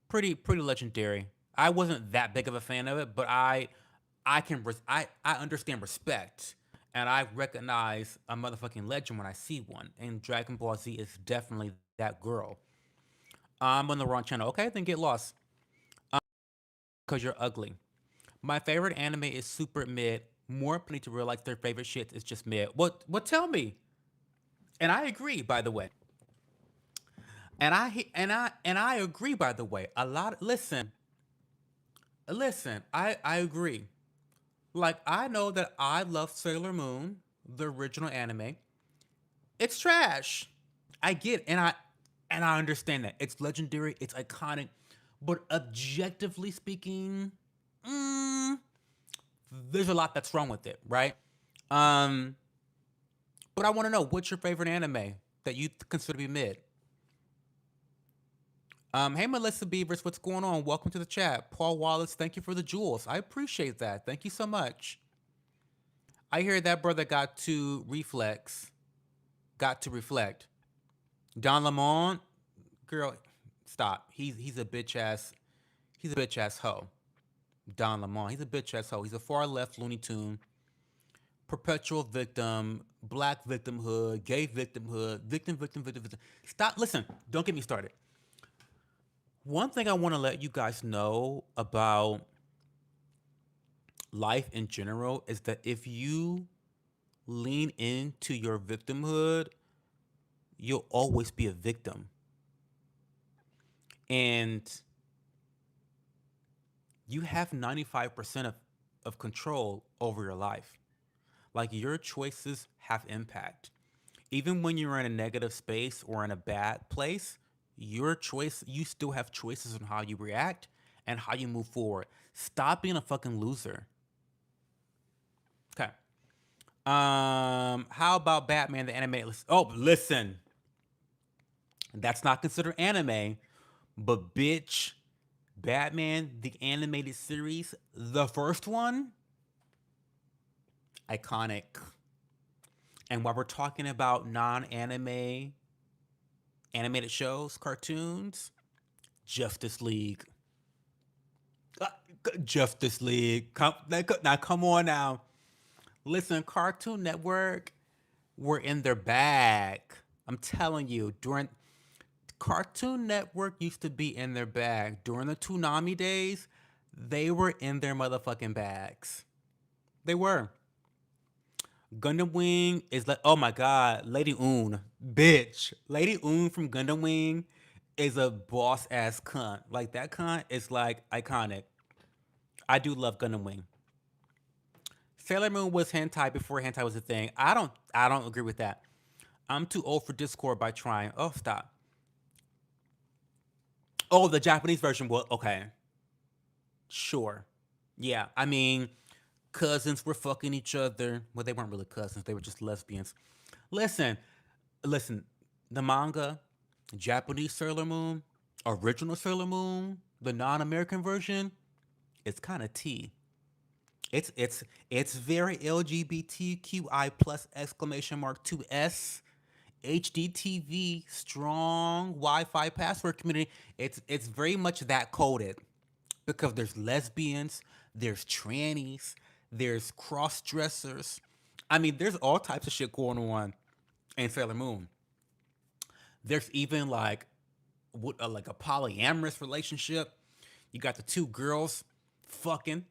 pretty legendary. I wasn't that big of a fan of it, but I understand respect, and I recognize a motherfucking legend when I see one. And Dragon Ball Z is definitely that girl. I'm on the wrong channel. Okay, then get lost. Because you're ugly. My favorite anime is super mid. More people need to realize their favorite shit is just mid. What? Tell me. And I agree, by the way. And I agree, by the way. A lot. Listen. I agree. Like I know that I love Sailor Moon, the original anime. It's trash. I get, and I understand that it's legendary, it's iconic, but objectively speaking, mm, there's a lot that's wrong with it, right? Um, but I want to know what's your favorite anime that you consider to be mid. Hey Melissa Beavers, what's going on? Welcome to the chat. Paul Wallace, thank you for the jewels. I appreciate that. Thank you so much. I hear that brother got to reflex, got to reflect. Don Lemon, girl, stop. He's a bitch ass. He's a bitch ass hoe. Don Lemon. He's a bitch ass hoe. He's a far left Looney Tune, perpetual victim, black victimhood, gay victimhood, victim. Stop. Listen. Don't get me started. One thing I want to let you guys know about life in general is that if you lean into your victimhood, you'll always be a victim. And you have 95% of control over your life. Like your choices have impact. Even when you're in a negative space or in a bad place, your choice, you still have choices on how you react and how you move forward. Stop being a fucking loser. Okay. How about Batman the animated? Oh, listen, that's not considered anime, but bitch, Batman the animated series, the first one, iconic. And while we're talking about non-anime animated shows, cartoons, Justice League. Uh, Justice League. Now, come on now. Listen, Cartoon Network were in their bag. I'm telling you, during Cartoon Network used to be in their bag. During the Toonami days, they were in their motherfucking bags. They were. Gundam Wing is like, oh my god, Lady Oon, bitch. Lady Oon from Gundam Wing is a boss ass cunt. Like that cunt is like iconic. I do love Gundam Wing. Sailor Moon was hentai before hentai was a thing. I don't agree with that. I'm too old for Discord by trying. Oh, stop. Oh, the Japanese version was okay. Sure. Yeah, I mean, cousins were fucking each other. Well, they weren't really cousins. They were just lesbians. Listen, listen. The manga, Japanese Sailor Moon, original Sailor Moon, the non-American version, it's kind of T. It's very LGBTQI plus exclamation mark 2S. HDTV strong Wi-Fi password community. It's very much that coded because there's lesbians, there's trannies, there's cross dressers. I mean, there's all types of shit going on in Sailor Moon. There's even like a polyamorous relationship. You got the two girls fucking,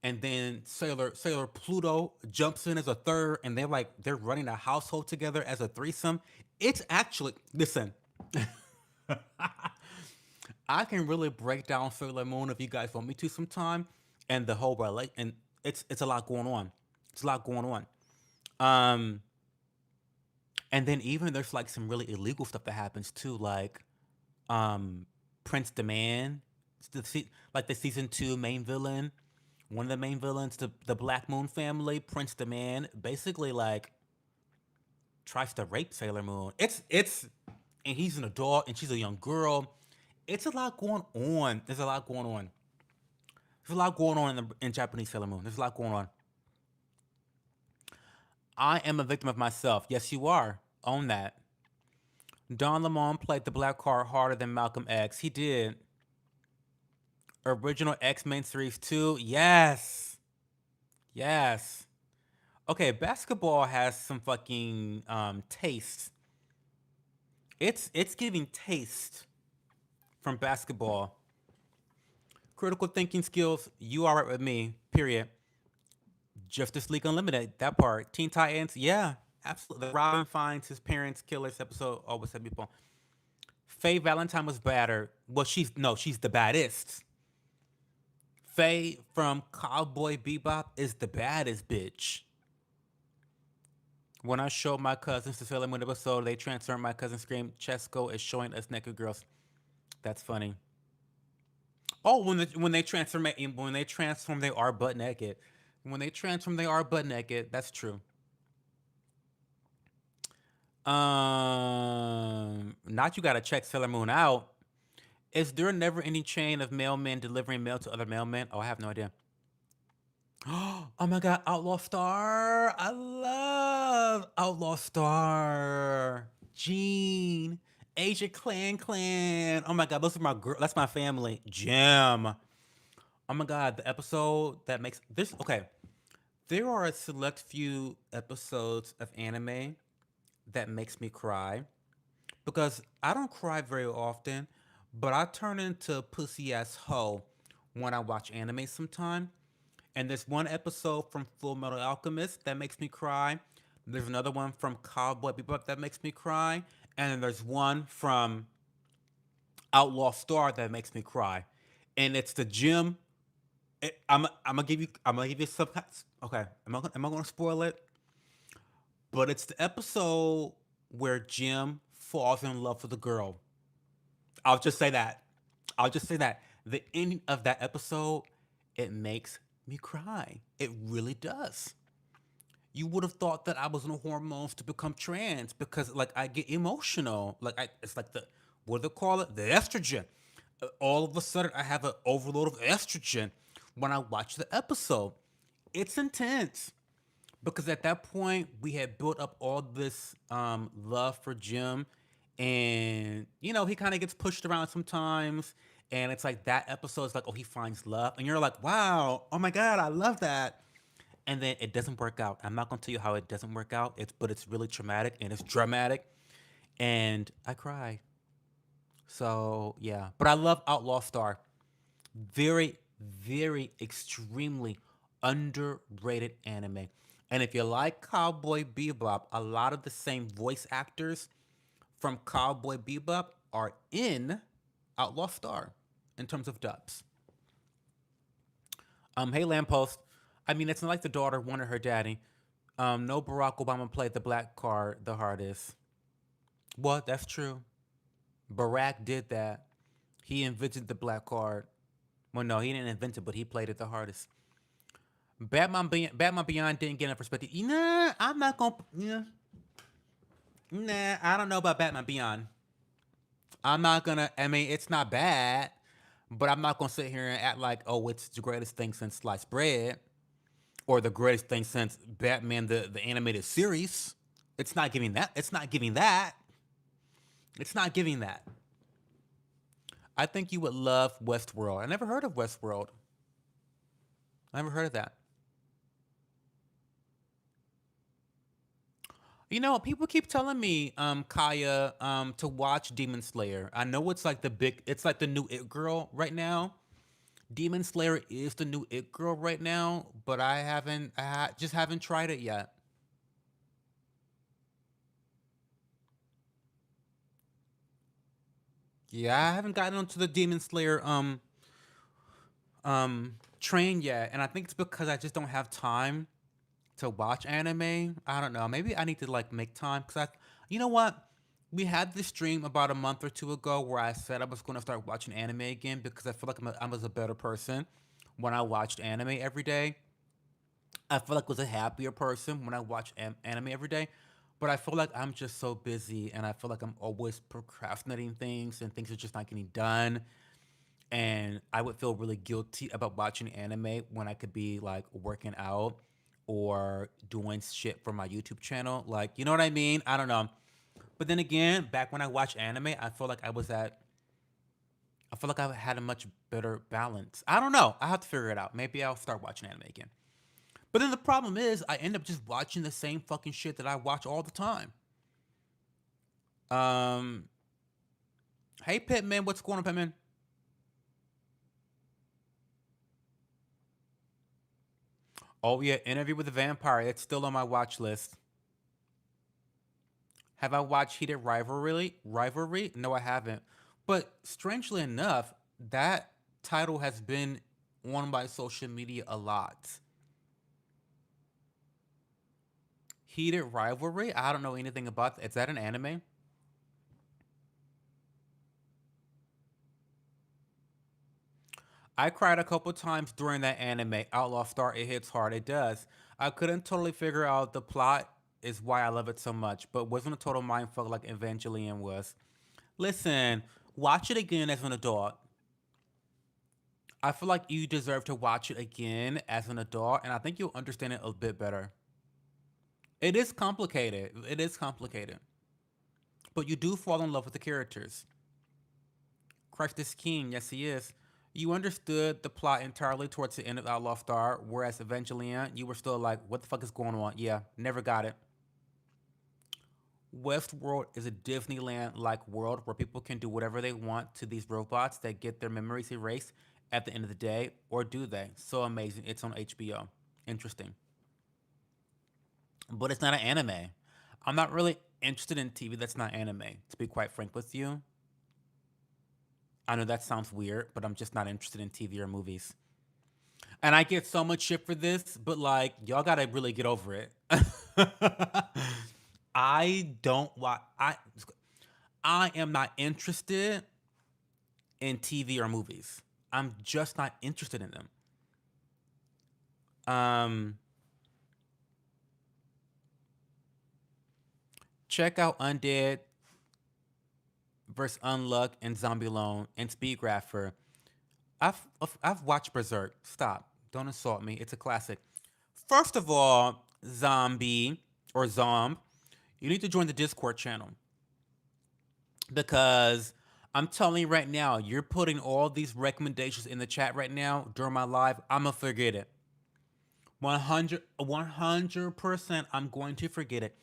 and then Sailor Pluto jumps in as a third, and they're running a household together as a threesome. It's actually listen. I can really break down Sailor Moon if you guys want me to sometime, and the whole relate and it's a lot going on. It's a lot going on. Um, and then even there's like some really illegal stuff that happens too, like um Prince Demand, like the season 2 main villain, one of the main villains, the Black Moon family, Prince Demand, basically like tries to rape Sailor Moon. And he's an adult and she's a young girl. It's a lot going on. There's a lot going on. There's a lot going on in Japanese Sailor Moon. There's a lot going on. I am a victim of myself. Yes, you are. Own that. Don Lemon played the black card harder than Malcolm X. He did. Original X Men series 2. Yes. Yes. Okay, basketball has some fucking taste. It's giving taste. from basketball. Critical thinking skills, you are right with me, period. Justice League Unlimited, that part. Teen Titans, yeah, absolutely. The Robin finds his parents' killers episode always had people. Faye Valentine was better. Well, she's the baddest. Faye from Cowboy Bebop is the baddest bitch. When I showed my cousins the Sailor Moon episode, they transformed my cousin screamed, Chesco is showing us naked girls. That's funny. Oh, when they transform, they are butt naked. When they transform, they are butt naked. That's true. Not you gotta check Sailor Moon out. Is there never any chain of mailmen delivering mail to other mailmen? Oh, I have no idea. Oh my god, Outlaw Star! I love Outlaw Star. Jean, Asia Clan. Oh my god, those are my girl. That's my family. Jim. Oh my god, the episode that makes this okay. There are a select few episodes of anime that makes me cry because I don't cry very often, but I turn into a pussy ass hoe when I watch anime sometime. And there's one episode from Full Metal Alchemist that makes me cry. There's another one from Cowboy Bebop that makes me cry, and then there's one from Outlaw Star that makes me cry. And it's the gym. I'm gonna give you some. Okay, am I gonna spoil it? But it's the episode where Jim falls in love with a girl. I'll just say that. I'll just say that. The ending of that episode, it makes me cry. It really does. You would have thought that I was on hormones to become trans because, like, I get emotional. It's like what do they call it? The estrogen. All of a sudden, I have an overload of estrogen when I watch the episode. It's intense because at that point we had built up all this love for Jim, and he kind of gets pushed around sometimes, and it's like that episode is like, oh, he finds love, and you're like, wow, oh my god, I love that, and then it doesn't work out. I'm not gonna tell you how it doesn't work out. It's really traumatic and it's dramatic, and I cry. So yeah, but I love Outlaw Star. Very, very, extremely underrated anime. And if you like Cowboy Bebop, a lot of the same voice actors from Cowboy Bebop are in Outlaw Star in terms of dubs. Hey Lamppost. I mean, it's not like the daughter wanted her daddy. No, Barack Obama played the black card the hardest. What? That's true. Barack did that. He invented the black card. Well, no, he didn't invent it, but he played it the hardest. Batman Beyond didn't get enough respect. Nah, I'm not gonna. Yeah, nah, I don't know about Batman Beyond. I'm not gonna. I mean, it's not bad, but I'm not gonna sit here and act like, oh, it's the greatest thing since sliced bread or the greatest thing since Batman the animated series. It's not giving that. It's not giving that. It's not giving that. I think you would love Westworld. I never heard of Westworld. I never heard of that. People keep telling me, Kaya, to watch Demon Slayer. I know it's like the new It Girl right now. Demon Slayer is the new It Girl right now, but just haven't tried it yet. Yeah, I haven't gotten onto the Demon Slayer train yet, and I think it's because I just don't have time to watch anime. I don't know. Maybe I need to like make time because you know what? We had this dream about a month or two ago where I said I was going to start watching anime again because I feel like I was a better person when I watched anime every day. I feel like I was a happier person when I watched anime every day. But I feel like I'm just so busy and I feel like I'm always procrastinating things and things are just not getting done. And I would feel really guilty about watching anime when I could be like working out or doing shit for my YouTube channel. Like, you know what I mean? I don't know. But then again, back when I watched anime, I feel like I had a much better balance. I don't know. I have to figure it out. Maybe I'll start watching anime again. But then the problem is, I end up just watching the same fucking shit that I watch all the time. Um, Hey, Pitman, what's going on, Pitman? Oh yeah, Interview with the Vampire. It's still on my watch list. Have I watched Heated Rivalry? Rivalry? No, I haven't. But strangely enough, that title has been on my social media a lot. Heated Rivalry? I don't know anything about that. Is that an anime? I cried a couple times during that anime. Outlaw Star, it hits hard. It does. I couldn't totally figure out the plot is why I love it so much, but wasn't a total mindfuck like Evangelion was. Listen, watch it again as an adult. I feel like you deserve to watch it again as an adult, and I think you'll understand it a bit better. It is complicated. It is complicated. But you do fall in love with the characters. Christ is king, yes he is. You understood the plot entirely towards the end of Outlaw Star, whereas Evangelion, you were still like, what the fuck is going on? Yeah, never got it. Westworld is a Disneyland like world where people can do whatever they want to these robots that get their memories erased at the end of the day, or do they? So amazing. It's on HBO. Interesting. But it's not an anime. I'm not really interested in TV that's not anime, to be quite frank with you. I know that sounds weird, but I'm just not interested in TV or movies. And I get so much shit for this, but like, y'all gotta really get over it. I don't watch. I am not interested in TV or movies. I'm just not interested in them. Um, Check out Undead versus Unluck and Zombie Alone and Speedgrapher. I've watched Berserk. Stop. Don't insult me. It's a classic. First of all, Zombie or Zomb, you need to join the Discord channel because I'm telling you right now, you're putting all these recommendations in the chat right now during my live. I'm gonna forget it. 100% I'm going to forget it.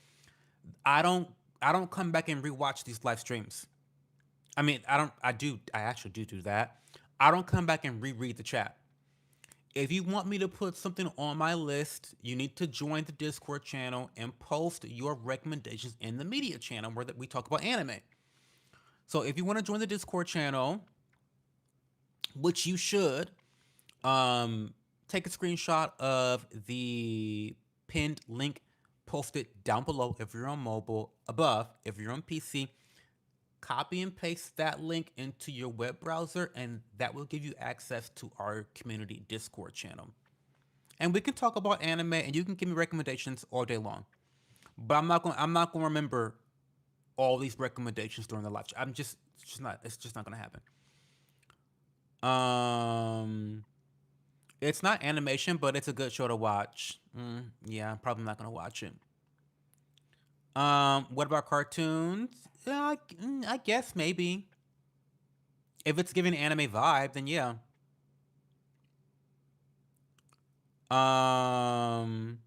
I don't I don't come back and rewatch these live streams. I mean, I actually do that. I don't come back and reread the chat. If you want me to put something on my list, you need to join the Discord channel and post your recommendations in the media channel where we talk about anime. So if you want to join the Discord channel, which you should, um, take a screenshot of the pinned link, post it down below if you're on mobile, above if you're on PC. Copy and paste that link into your web browser, and that will give you access to our community Discord channel. And we can talk about anime, and you can give me recommendations all day long. But I'm not gonna remember all these recommendations during the live. It's just not. It's just not gonna happen. Um, it's not animation, but it's a good show to watch. Yeah, I'm probably not gonna watch it. What about cartoons? Yeah, I guess maybe if it's giving anime vibe, then yeah. Um,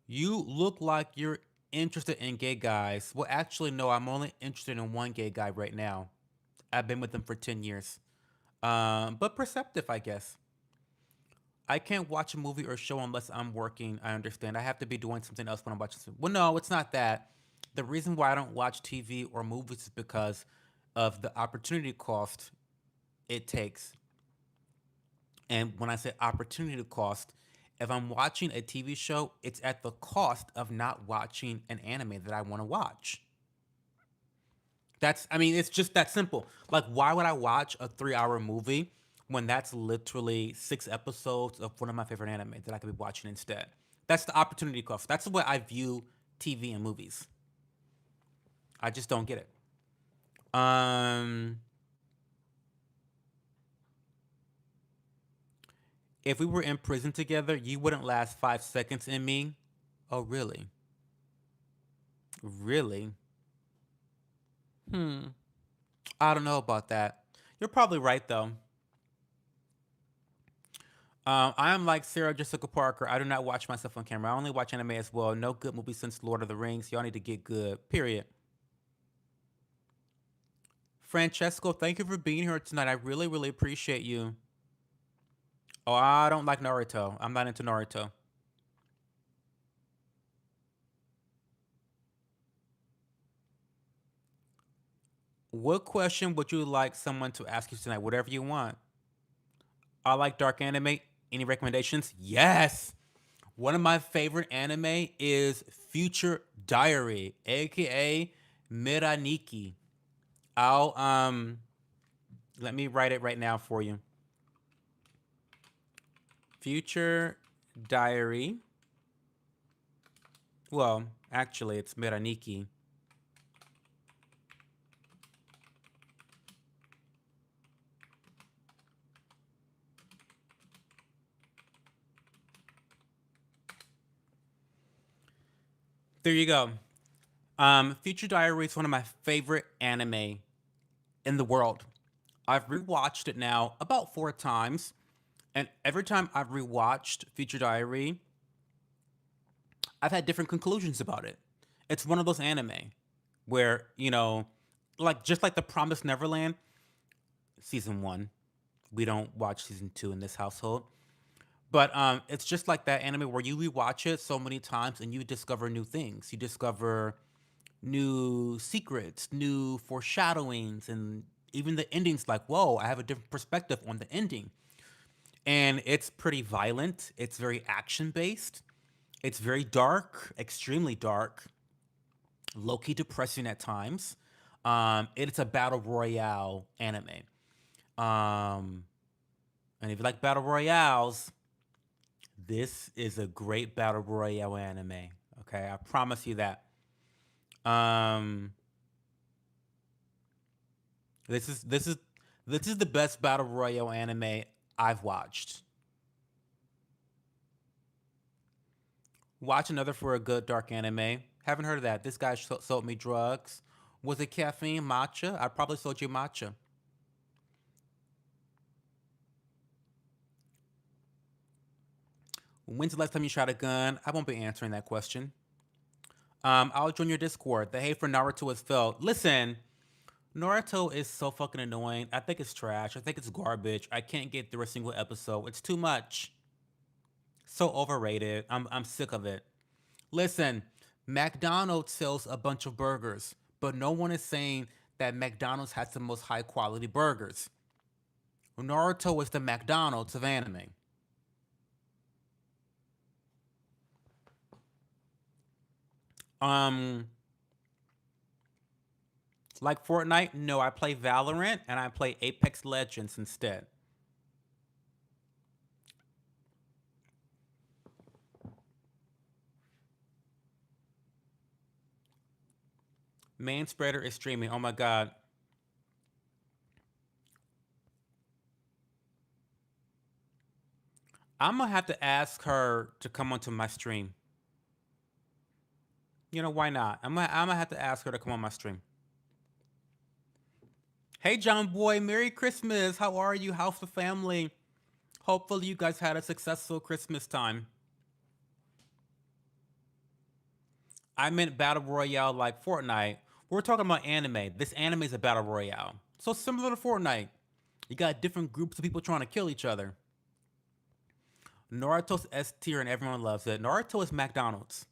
you look like you're interested in gay guys. Well, actually, no. I'm only interested in one gay guy right now. I've been with him for 10 years. But perceptive, I guess. I can't watch a movie or show unless I'm working. I understand. I have to be doing something else when I'm watching. Well, no, it's not that. The reason why I don't watch TV or movies is because of the opportunity cost it takes. And when I say opportunity cost, if I'm watching a TV show, it's at the cost of not watching an anime that I want to watch. I mean, it's just that simple. Like, why would I watch a 3 hour movie when that's literally 6 episodes of one of my favorite anime that I could be watching instead? That's the opportunity cost. That's the way I view TV and movies. I just don't get it. Um, if we were in prison together, you wouldn't last 5 seconds in me. Oh, really? Really? Hmm. I don't know about that. You're probably right, though. I am like Sarah Jessica Parker. I do not watch myself on camera. I only watch anime as well. No good movie since Lord of the Rings. Y'all need to get good. Period. Francesco, thank you for being here tonight. I really, really appreciate you. Oh, I don't like Naruto. I'm not into Naruto. What question would you like someone to ask you tonight? Whatever you want. I like dark anime. Any recommendations? Yes. One of my favorite anime is Future Diary, aka Nicki. I'll let me write it right now for you. Future Diary. Well, actually, it's Nicki. There you go. Future Diary is one of my favorite anime in the world. I've rewatched it now about 4 times, and every time I've rewatched Future Diary, I've had different conclusions about it. It's one of those anime where, like just like The Promised Neverland, season 1, we don't watch season 2 in this household. But it's just like that anime where you rewatch it so many times and you discover new things. You discover new secrets, new foreshadowings, and even the ending's like, whoa, I have a different perspective on the ending. And it's pretty violent. It's very action based. It's very dark, extremely dark, low key depressing at times. It's a battle royale anime. Um, and if you like battle royales, this is a great battle royale anime. Okay, I promise you that. Um, this is this is this is the best battle royale anime I've watched. Watch another for a good dark anime. Haven't heard of that. This guy sold me drugs. Was it caffeine matcha? I probably sold you matcha. When's the last time you shot a gun? I won't be answering that question. I'll join your Discord. The hate for Naruto is felt. Listen, Naruto is so fucking annoying. I think it's trash. I think it's garbage. I can't get through a single episode. It's too much. So overrated. I'm sick of it. Listen, McDonald's sells a bunch of burgers, but no one is saying that McDonald's has the most high quality burgers. Naruto is the McDonald's of anime. Um, like Fortnite, no, I play Valorant and I play Apex Legends instead. Man Spreader is streaming. Oh my god. I'm gonna have to ask her to come onto my stream. Why not? I'm gonna have to ask her to come on my stream. Hey, John Boy, Merry Christmas. How are you? How's the family? Hopefully, you guys had a successful Christmas time. I meant Battle Royale like Fortnite. We're talking about anime. This anime is a Battle Royale. So similar to Fortnite. You got different groups of people trying to kill each other. Naruto's S tier and everyone loves it. Naruto is McDonald's.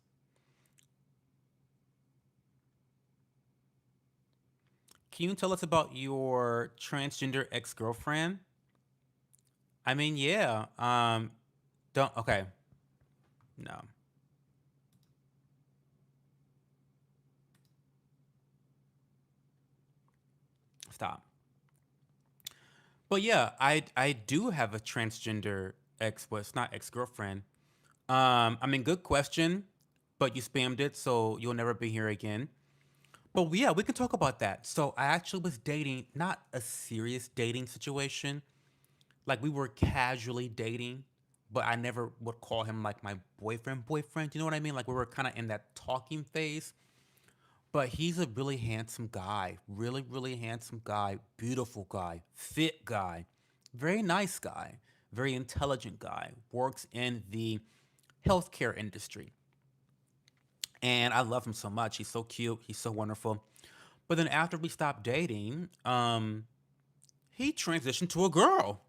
Can you tell us about your transgender ex girlfriend? I mean, yeah. Don't. Okay. No. Stop. But yeah, I do have a transgender ex. Well, it's not ex girlfriend. I mean, good question, but you spammed it, so you'll never be here again. But yeah, we can talk about that. So I actually was dating, not a serious dating situation. Like we were casually dating, but I never would call him like my boyfriend, boyfriend. You know what I mean? Like we were kind of in that talking phase. But he's a really handsome guy, really, really handsome guy, beautiful guy, fit guy, very nice guy, very intelligent guy, works in the healthcare industry. And I love him so much. He's so cute. He's so wonderful. But then after we stopped dating, he transitioned to a girl.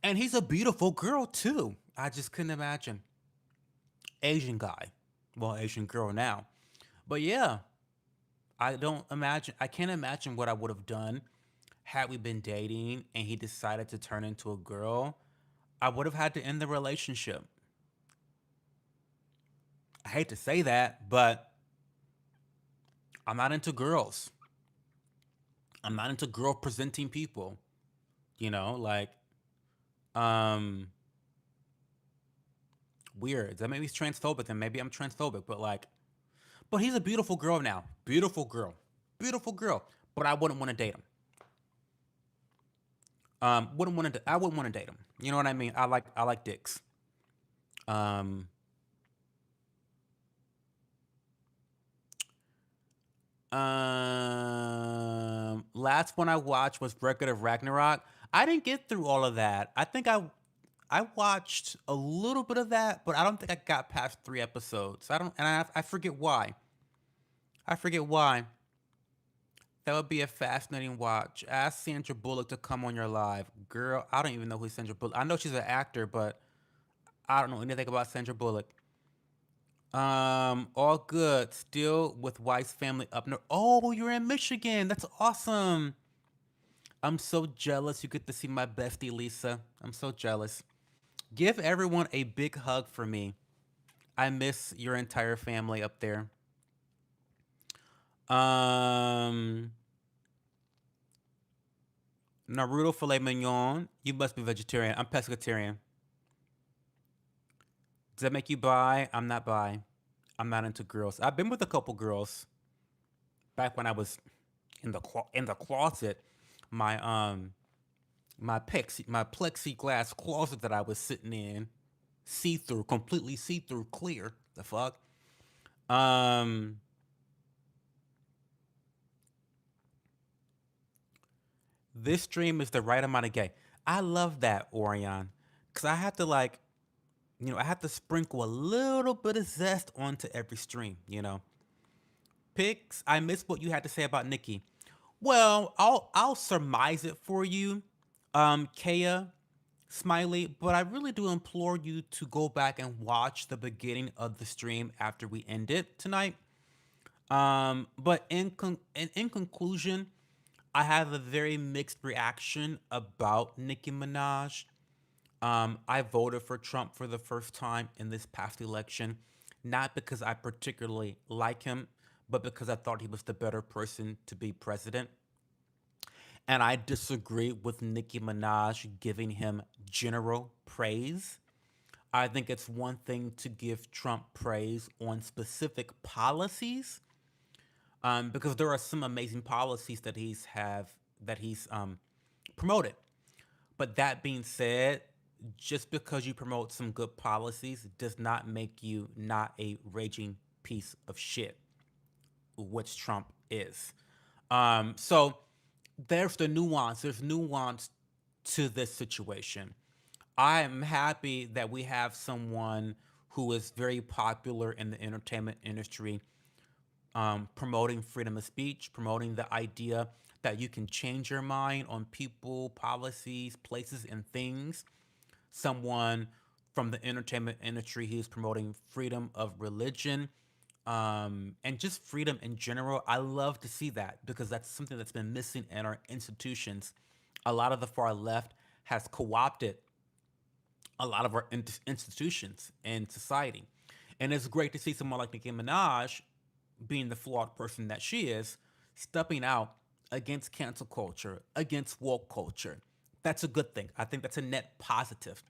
And he's a beautiful girl too. I just couldn't imagine. Asian guy. Well, Asian girl now. But yeah, I can't imagine what I would have done had we been dating and he decided to turn into a girl. I would have had to end the relationship. I hate to say that, but I'm not into girls. I'm not into girl presenting people. You know, like, um, weird. That maybe he's transphobic, and maybe I'm transphobic, but like, but he's a beautiful girl now. Beautiful girl. Beautiful girl. But I wouldn't want to date him. Wouldn't want to. I wouldn't want to date him. You know what I mean? I like dicks. Um, Last one I watched was Record of Ragnarok. I didn't get through all of that. I watched a little bit of that, but I don't think I got past 3 episodes. I don't, and I forget why. I forget why. That would be a fascinating watch. Ask Sandra Bullock to come on your live, girl. I don't even know who Sandra Bullock. I know she's an actor, but I don't know anything about Sandra Bullock. All good. Still with wife's family up north. Oh, you're in Michigan. That's awesome. I'm so jealous you get to see my bestie Lisa. I'm so jealous. Give everyone a big hug for me. I miss your entire family up there. Um, Naruto filet mignon. You must be vegetarian. I'm pescatarian. Does that make you bi? I'm not bi. I'm not into girls. I've been with a couple girls back when I was in the closet. My my plexiglass closet that I was sitting in, see through, completely see through, clear. The fuck. Um, this stream is the right amount of gay. I love that, Orion, because I have to like, I have to sprinkle a little bit of zest onto every stream. Picks. I missed what you had to say about Nicki. Well, I'll surmise it for you, Kaya Smiley. But I really do implore you to go back and watch the beginning of the stream after we end it tonight. But in conclusion, I have a very mixed reaction about Nicki Minaj. I voted for Trump for the first time in this past election, not because I particularly like him, but because I thought he was the better person to be president. And I disagree with Nicki Minaj giving him general praise. I think it's one thing to give Trump praise on specific policies, because there are some amazing policies that he's promoted. But that being said, just because you promote some good policies does not make you not a raging piece of shit, which Trump is. So there's the nuance. There's nuance to this situation. I am happy that we have someone who is very popular in the entertainment industry, promoting freedom of speech, promoting the idea that you can change your mind on people, policies, places, and things. Someone from the entertainment industry who's promoting freedom of religion, and just freedom in general. I love to see that because that's something that's been missing in our institutions. A lot of the far left has co opted a lot of our institutions and society. And it's great to see someone like Nicki Minaj, being the flawed person that she is, stepping out against cancel culture, against woke culture. That's a good thing. I think that's a net positive.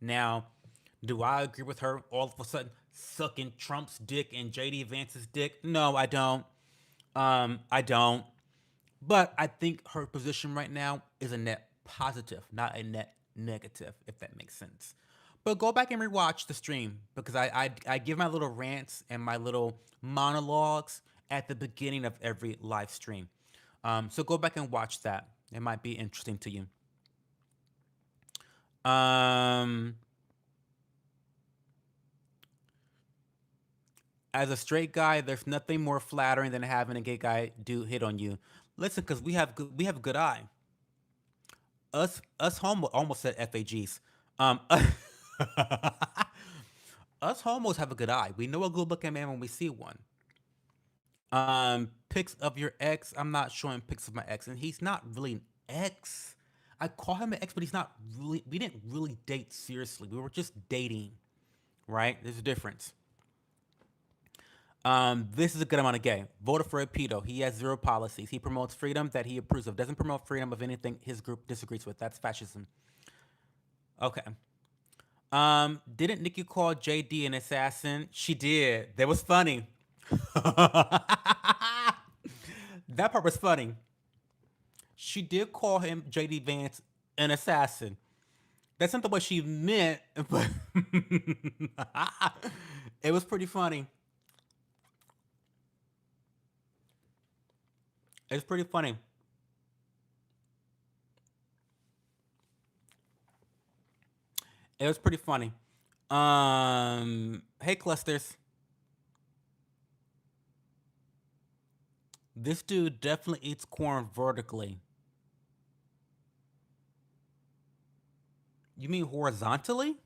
Now, do I agree with her all of a sudden sucking Trump's dick and JD Vance's dick? No, I don't. I don't. But I think her position right now is a net positive, not a net negative, if that makes sense. But go back and rewatch the stream because I give my little rants and my little monologues at the beginning of every live stream. So go back and watch that. It might be interesting to you. Um, As a straight guy, there's nothing more flattering than having a gay guy do hit on you. Listen, because we have a good eye. Us homo almost said FAGs. Um, us homos have a good eye. We know a good looking man when we see one. Pics of your ex. I'm not showing pics of my ex, and he's not really an ex. I call him an ex, but he's not really. We didn't really date seriously. We were just dating, right? There's a difference. This is a good amount of gay. Voted for a pedo. He has zero policies. He promotes freedom that he approves of. Doesn't promote freedom of anything his group disagrees with. That's fascism. Okay. Didn't Nicki call JD an assassin? She did. That was funny. That part was funny. She did call him JD Vance an assassin. That's not the way she meant, but it was pretty funny. It's pretty funny. It was pretty funny. Hey clusters. This dude definitely eats corn vertically. You mean horizontally?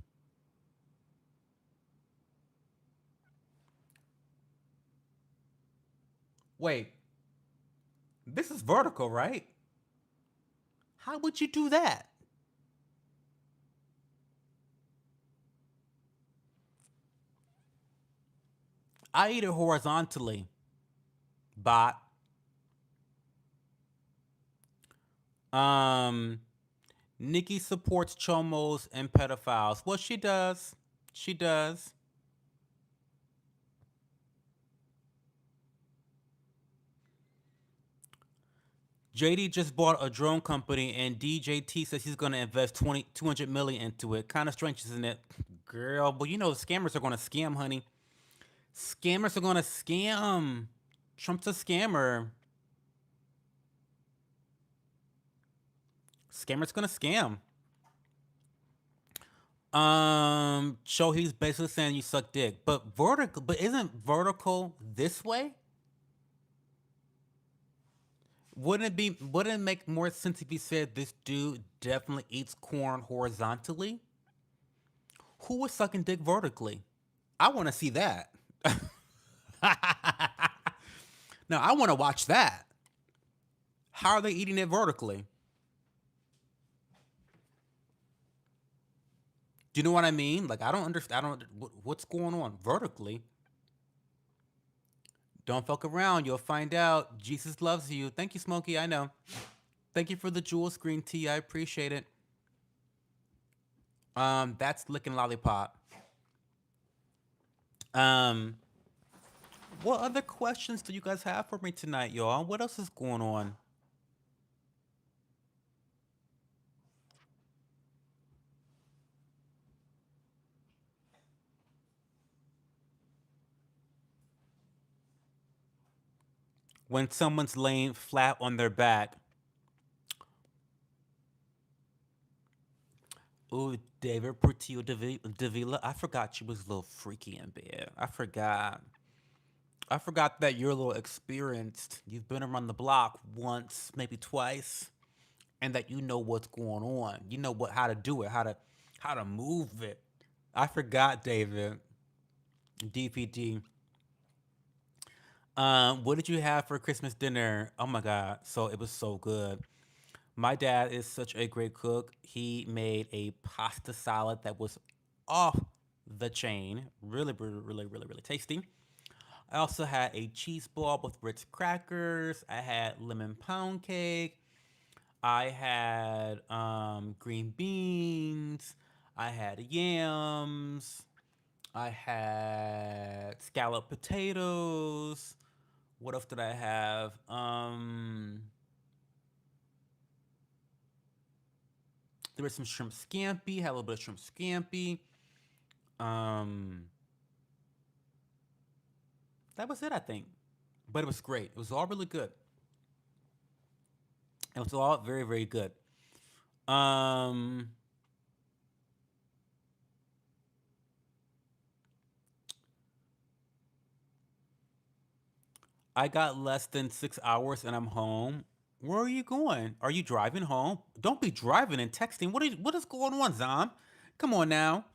Wait, this is vertical, right? How would you do that? I eat it horizontally. Bot. Um, Nikki supports chomos and pedophiles. Well, she does. She does. JD just bought a drone company, and DJT says he's going to invest 200 million into it. Kind of strange, isn't it? Girl, but you know scammers are going to scam, honey. Scammers are going to scam. Trump's a scammer. Scammers going to scam. So he's basically saying you suck dick, but vertical. But isn't vertical this way? Wouldn't it make more sense if he said this dude definitely eats corn horizontally? Who was sucking dick vertically? I want to see that. Now I want to watch that. How are they eating it vertically? Do you know what I mean? Like I don't understand. I don't. What's going on vertically? Don't fuck around. You'll find out. Jesus loves you. Thank you, Smokey. I know. Thank you for the jewel screen tea. I appreciate it. That's licking lollipop. Um, what other questions do you guys have for me tonight, y'all? What else is going on? When someone's laying flat on their back. Ooh, David Portillo Davila. I forgot she was a little freaky in bed. I forgot. I forgot that you're a little experienced. You've been around the block once, maybe twice, and that you know what's going on. You know what how to do it, how to move it. I forgot, David. DPD. What did you have for Christmas dinner? Oh my god, so it was so good. My dad is such a great cook. He made a pasta salad that was off the chain. Really, really, really, really, really tasty. I also had a cheese ball with Ritz crackers. I had lemon pound cake. I had green beans. I had yams. I had scalloped potatoes. What else did I have? There was some shrimp scampi. Had a little bit of shrimp scampi. Um, that was it, I think. But it was great. It was all really good. It was all very, very good. Um, I got less than 6 hours and I'm home. Where are you going? Are you driving home? Don't be driving and texting. What is going on, Zom? Come on now.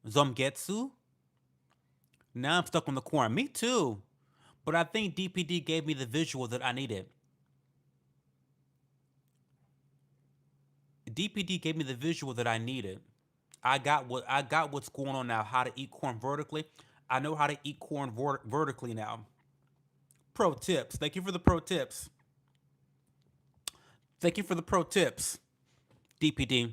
Zomgetsu? Now I'm stuck on the corner. Me too. But I think DPD gave me the visual that I needed. DPD gave me the visual that I needed. I got what's going on now. How to eat corn vertically. I know how to eat corn vertically now. Pro tips. Thank you for the pro tips. Thank you for the pro tips. DPD.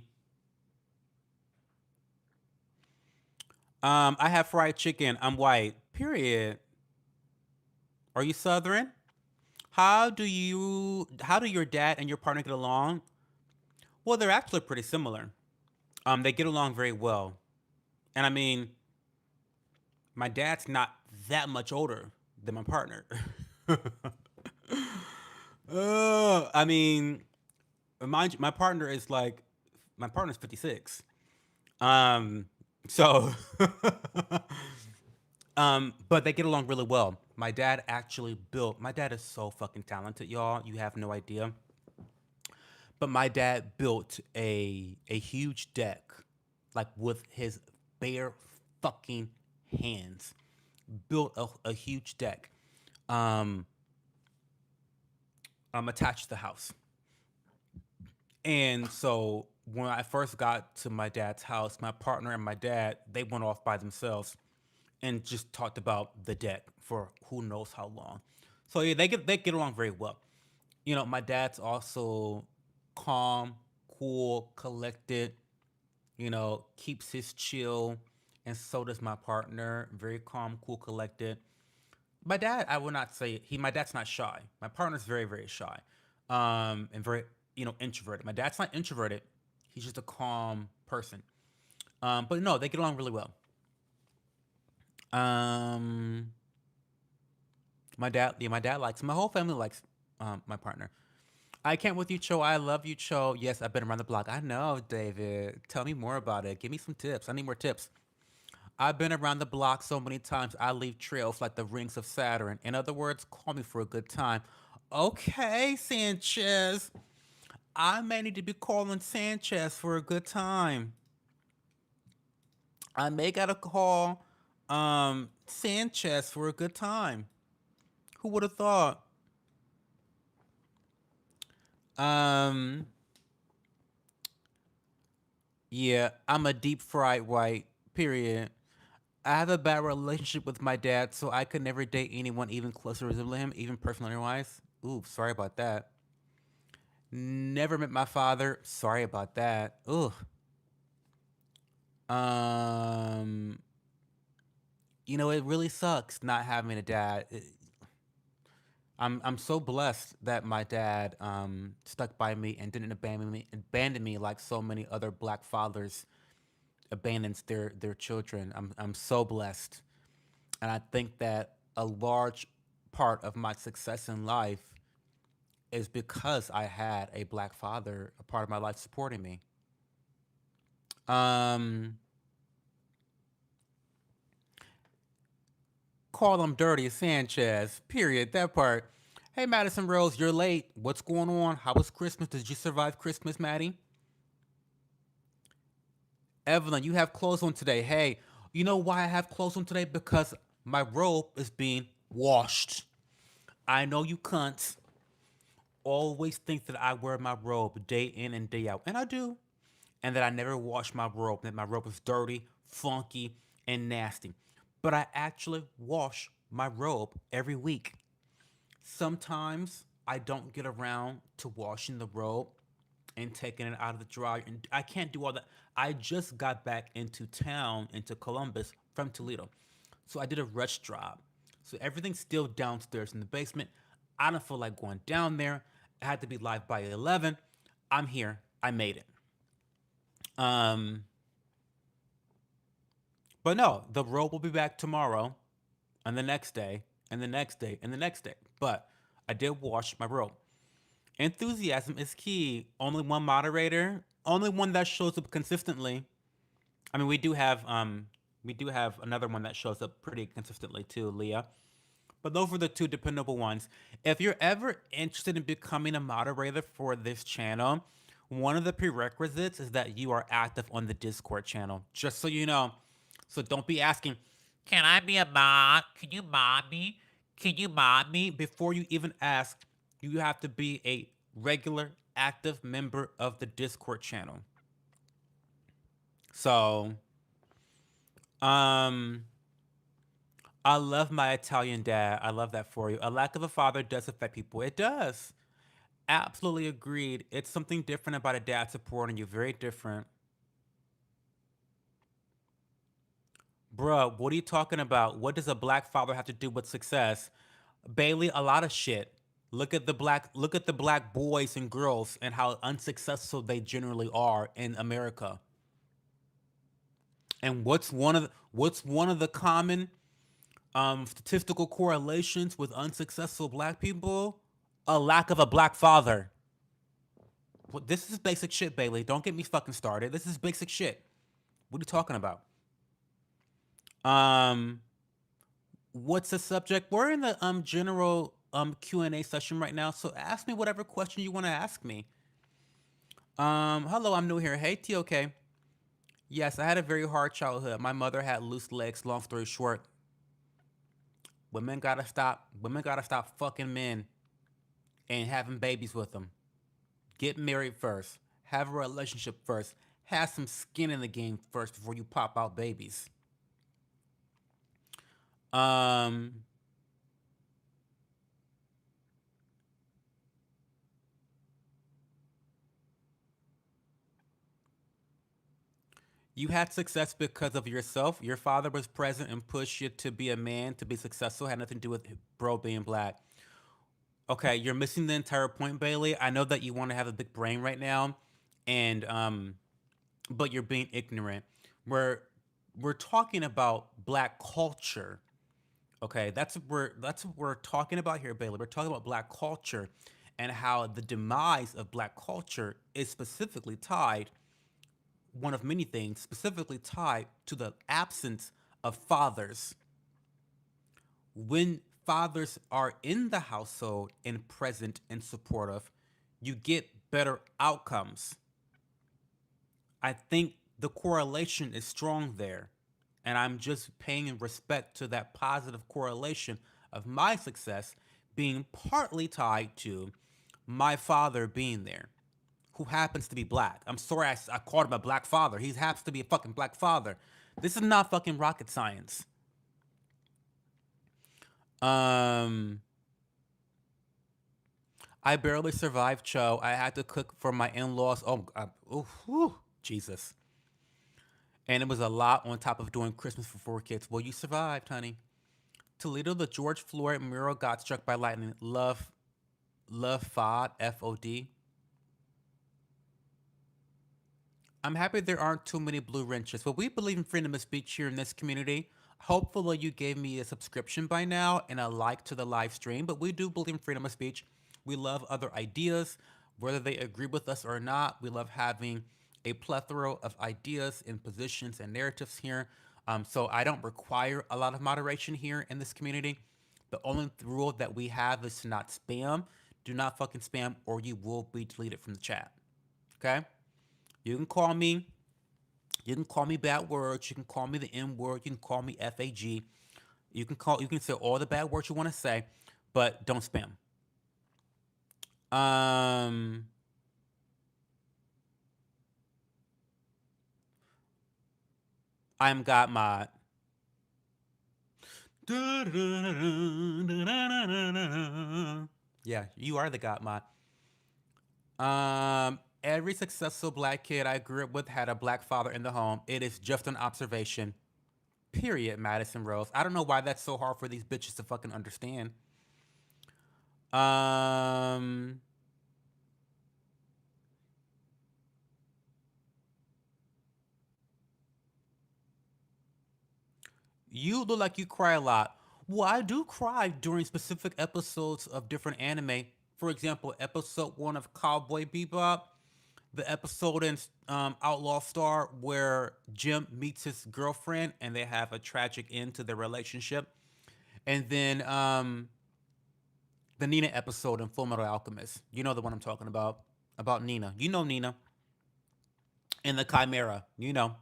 I have fried chicken. I'm white. Period. Are you Southern? How do your dad and your partner get along? Well, they're actually pretty similar. They get along very well. And I mean, my dad's not that much older than my partner. I mean, mind you, my partner's 56. Um, so, but they get along really well. My dad is so fucking talented, y'all. You have no idea. But my dad built a huge deck, like with his bare fucking hands. Built a huge deck, um, attached to the house. And so when I first got to my dad's house, my partner and my dad they went off by themselves and just talked about the deck for who knows how long. So yeah, they get along very well. You know, my dad's also calm, cool, collected. You know, keeps his chill, and so does my partner. Very calm, cool, collected. My dad, I will not say he. My dad's not shy. My partner's very shy, and very introverted. My dad's not introverted. He's just a calm person. But no, they get along really well. Um, my dad likes. My whole family likes my partner. I can't with you, Cho. I love you, Cho. Yes, I've been around the block. I know, David. Tell me more about it. Give me some tips. I need more tips. I've been around the block so many times, I leave trails like the rings of Saturn. In other words, call me for a good time. Okay, Sanchez. I may need to be calling Sanchez for a good time. I may gotta call Sanchez for a good time. Who would have thought? Um, yeah, I'm a deep fried white. Period. I have a bad relationship with my dad, so I could never date anyone even closer resembling him, even personally wise. Ooh, sorry about that. Never met my father. Sorry about that. Ooh. Um, it really sucks not having a dad. I'm so blessed that my dad stuck by me and didn't abandon me like so many other black fathers abandons their children. I'm so blessed. And I think that a large part of my success in life is because I had a black father, a part of my life supporting me. Um, Call him Dirty Sanchez. Period. That part. Hey, Madison Rose, you're late. What's going on? How was Christmas? Did you survive Christmas, Maddie? Evelyn, you have clothes on today. Hey, you know why I have clothes on today? Because my robe is being washed. I know you cunts always think that I wear my robe day in and day out, and I do, and that I never wash my robe, that my robe is dirty, funky, and nasty. But I actually wash my robe every week. Sometimes I don't get around to washing the robe and taking it out of the dryer, and I can't do all that. I just got back into town, into Columbus from Toledo. So I did a rush job. So everything's still downstairs in the basement. I don't feel like going down there. I had to be live by 11. I'm here. I made it. Um, but no, the robe will be back tomorrow and the next day and the next day and the next day. But I did wash my robe. Enthusiasm is key. Only one moderator, only one that shows up consistently. I mean, we do have another one that shows up pretty consistently too, Leah. But those were the two dependable ones. If you're ever interested in becoming a moderator for this channel, one of the prerequisites is that you are active on the Discord channel, just so you know. So don't be asking, can I be a mod? Can you mod me? Can you mod me? Before you even ask, you have to be a regular, active member of the Discord channel. So, um, I love my Italian dad. I love that for you. A lack of a father does affect people. It does. Absolutely agreed. It's something different about a dad supporting you. Very different. Bruh, what are you talking about? What does a black father have to do with success? Bailey, a lot of shit. Look at the black boys and girls and how unsuccessful they generally are in America. And what's one of the common statistical correlations with unsuccessful black people? A lack of a black father. Well, this is basic shit, Bailey. Don't get me fucking started. This is basic shit. What are you talking about? Um, what's the subject? We're in the general Q&A session right now, so ask me whatever question you want to ask me. Hello, I'm new here. Hey, TOK. Yes, I had a very hard childhood. My mother had loose legs. Long story short, women gotta stop. Women gotta stop fucking men and having babies with them. Get married first. Have a relationship first. Have some skin in the game first before you pop out babies. Um, you had success because of yourself. Your father was present and pushed you to be a man, to be successful. Had nothing to do with bro being black. Okay, you're missing the entire point, Bailey. I know that you want to have a big brain right now, and but you're being ignorant. We're we're talking about black culture. Okay, that's what we're talking about here, Bailey. We're talking about black culture and how the demise of black culture is specifically tied, one of many things, specifically tied to the absence of fathers. When fathers are in the household and present and supportive, you get better outcomes. I think the correlation is strong there. And I'm just paying respect to that positive correlation of my success being partly tied to my father being there, who happens to be black. I'm sorry I called him a black father. He happens to be a fucking black father. This is not fucking rocket science. Um, I barely survived Cho. I had to cook for my in-laws. Whew, Jesus. And it was a lot on top of doing Christmas for four kids. Well, you survived, honey. Toledo, the George Floyd mural got struck by lightning. Love FOD, FOD. I'm happy there aren't too many blue wrenches, but we believe in freedom of speech here in this community. Hopefully, you gave me a subscription by now and a like to the live stream, but we do believe in freedom of speech. We love other ideas, whether they agree with us or not. We love having a plethora of ideas and positions and narratives here. So I don't require a lot of moderation here in this community. The only rule that we have is to not spam. Do not fucking spam, or you will be deleted from the chat. Okay? You can call me. You can call me bad words. You can call me the N word. You can call me FAG. You can call. You can say all the bad words you want to say, but don't spam. Um, I'm God mod. Yeah, you are the God mod. Every successful black kid I grew up with had a black father in the home. It is just an observation. Period, Madison Rose. I don't know why that's so hard for these bitches to fucking understand. Um, you look like you cry a lot. Well, I do cry during specific episodes of different anime. For example, episode one of Cowboy Bebop, the episode in Outlaw Star where Jim meets his girlfriend and they have a tragic end to their relationship. And then the Nina episode in Full Metal Alchemist. You know the one I'm talking about Nina. You know Nina and the Chimera. You know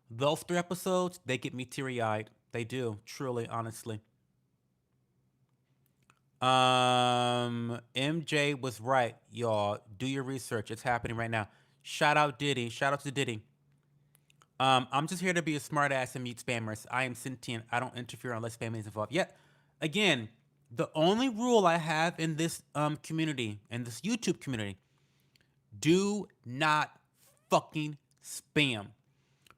those three episodes. They get me teary eyed. They do, truly, honestly. MJ was right, y'all. Do your research. It's happening right now. Shout out Diddy. Shout out to Diddy. I'm just here to be a smart ass and mute spammers. I am sentient. I don't interfere unless spamming is involved. Yet, again, the only rule I have in this community, in this YouTube community, do not fucking spam.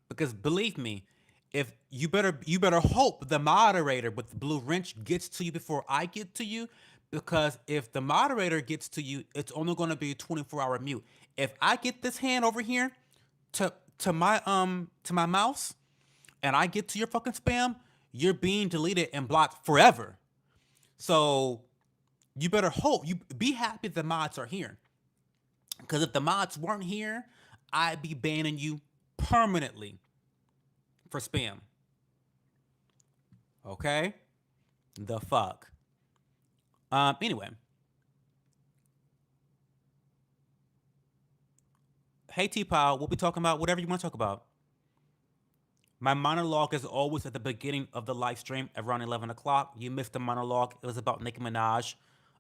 Because believe me, if you better hope the moderator with the blue wrench gets to you before I get to you. Because if the moderator gets to you, it's only going to be a 24-hour mute. If I get this hand over here to my mouse and I get to your fucking spam, you're being deleted and blocked forever. So you better hope you be happy the mods are here. Because if the mods weren't here, I'd be banning you permanently for spam. Okay? The fuck. Anyway. Hey T Pile, we'll be talking about whatever you want to talk about. My monologue is always at the beginning of the live stream around 11 o'clock. You missed the monologue. It was about Nicki Minaj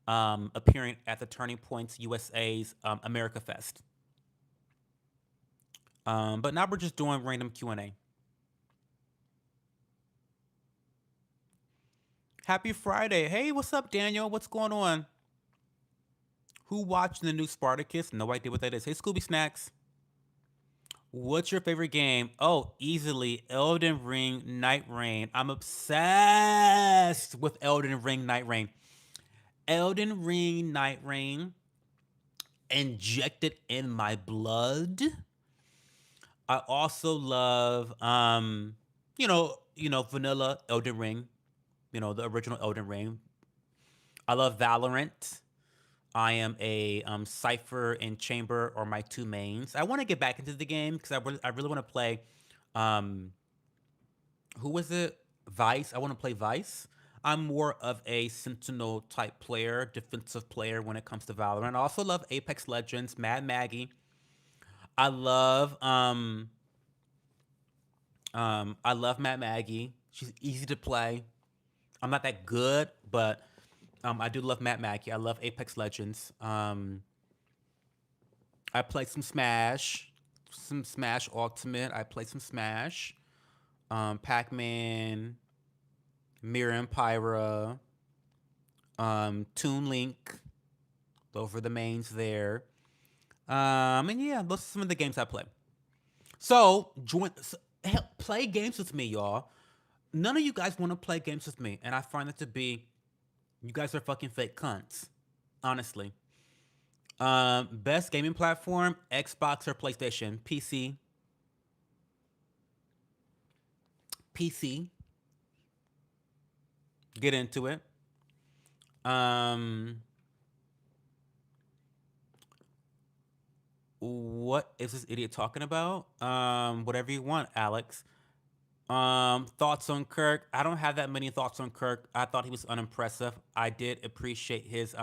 appearing at the Turning Points USA's America Fest. But now we're just doing random Q&A. Happy Friday. Hey, what's up, Daniel? What's going on? Who watched the new Spartacus? No idea what that is. Hey, Scooby Snacks. What's your favorite game? Oh, easily Elden Ring Night Rain. I'm obsessed with Elden Ring Night Rain. Elden Ring Night Rain injected in my blood. I also love vanilla Elden Ring, the original Elden Ring. I love Valorant. I am a Cypher and Chamber are my two mains. I want to get back into the game because I really want to play. Um, who was it? Vice. I want to play Vice. I'm more of a Sentinel type player, defensive player when it comes to Valorant. I also love Apex Legends, Mad Maggie. I love I love Mad Maggie. She's easy to play. I'm not that good, but I do love Matt Mackey. I love Apex Legends. I play some Smash Ultimate. I play some Smash, Pac Man, Mirror Pyra, Toon Link. Those are the mains there. And yeah, those are some of the games I play. So play games with me, y'all. None of you guys want to play games with me, and I find that to be you guys are fucking fake cunts. Honestly. Best gaming platform: Xbox or PlayStation? PC. PC. Get into it. Um, what is this idiot talking about? Whatever you want, Alex. Thoughts on Kirk? I don't have that many thoughts on Kirk. I thought he was unimpressive. I did appreciate his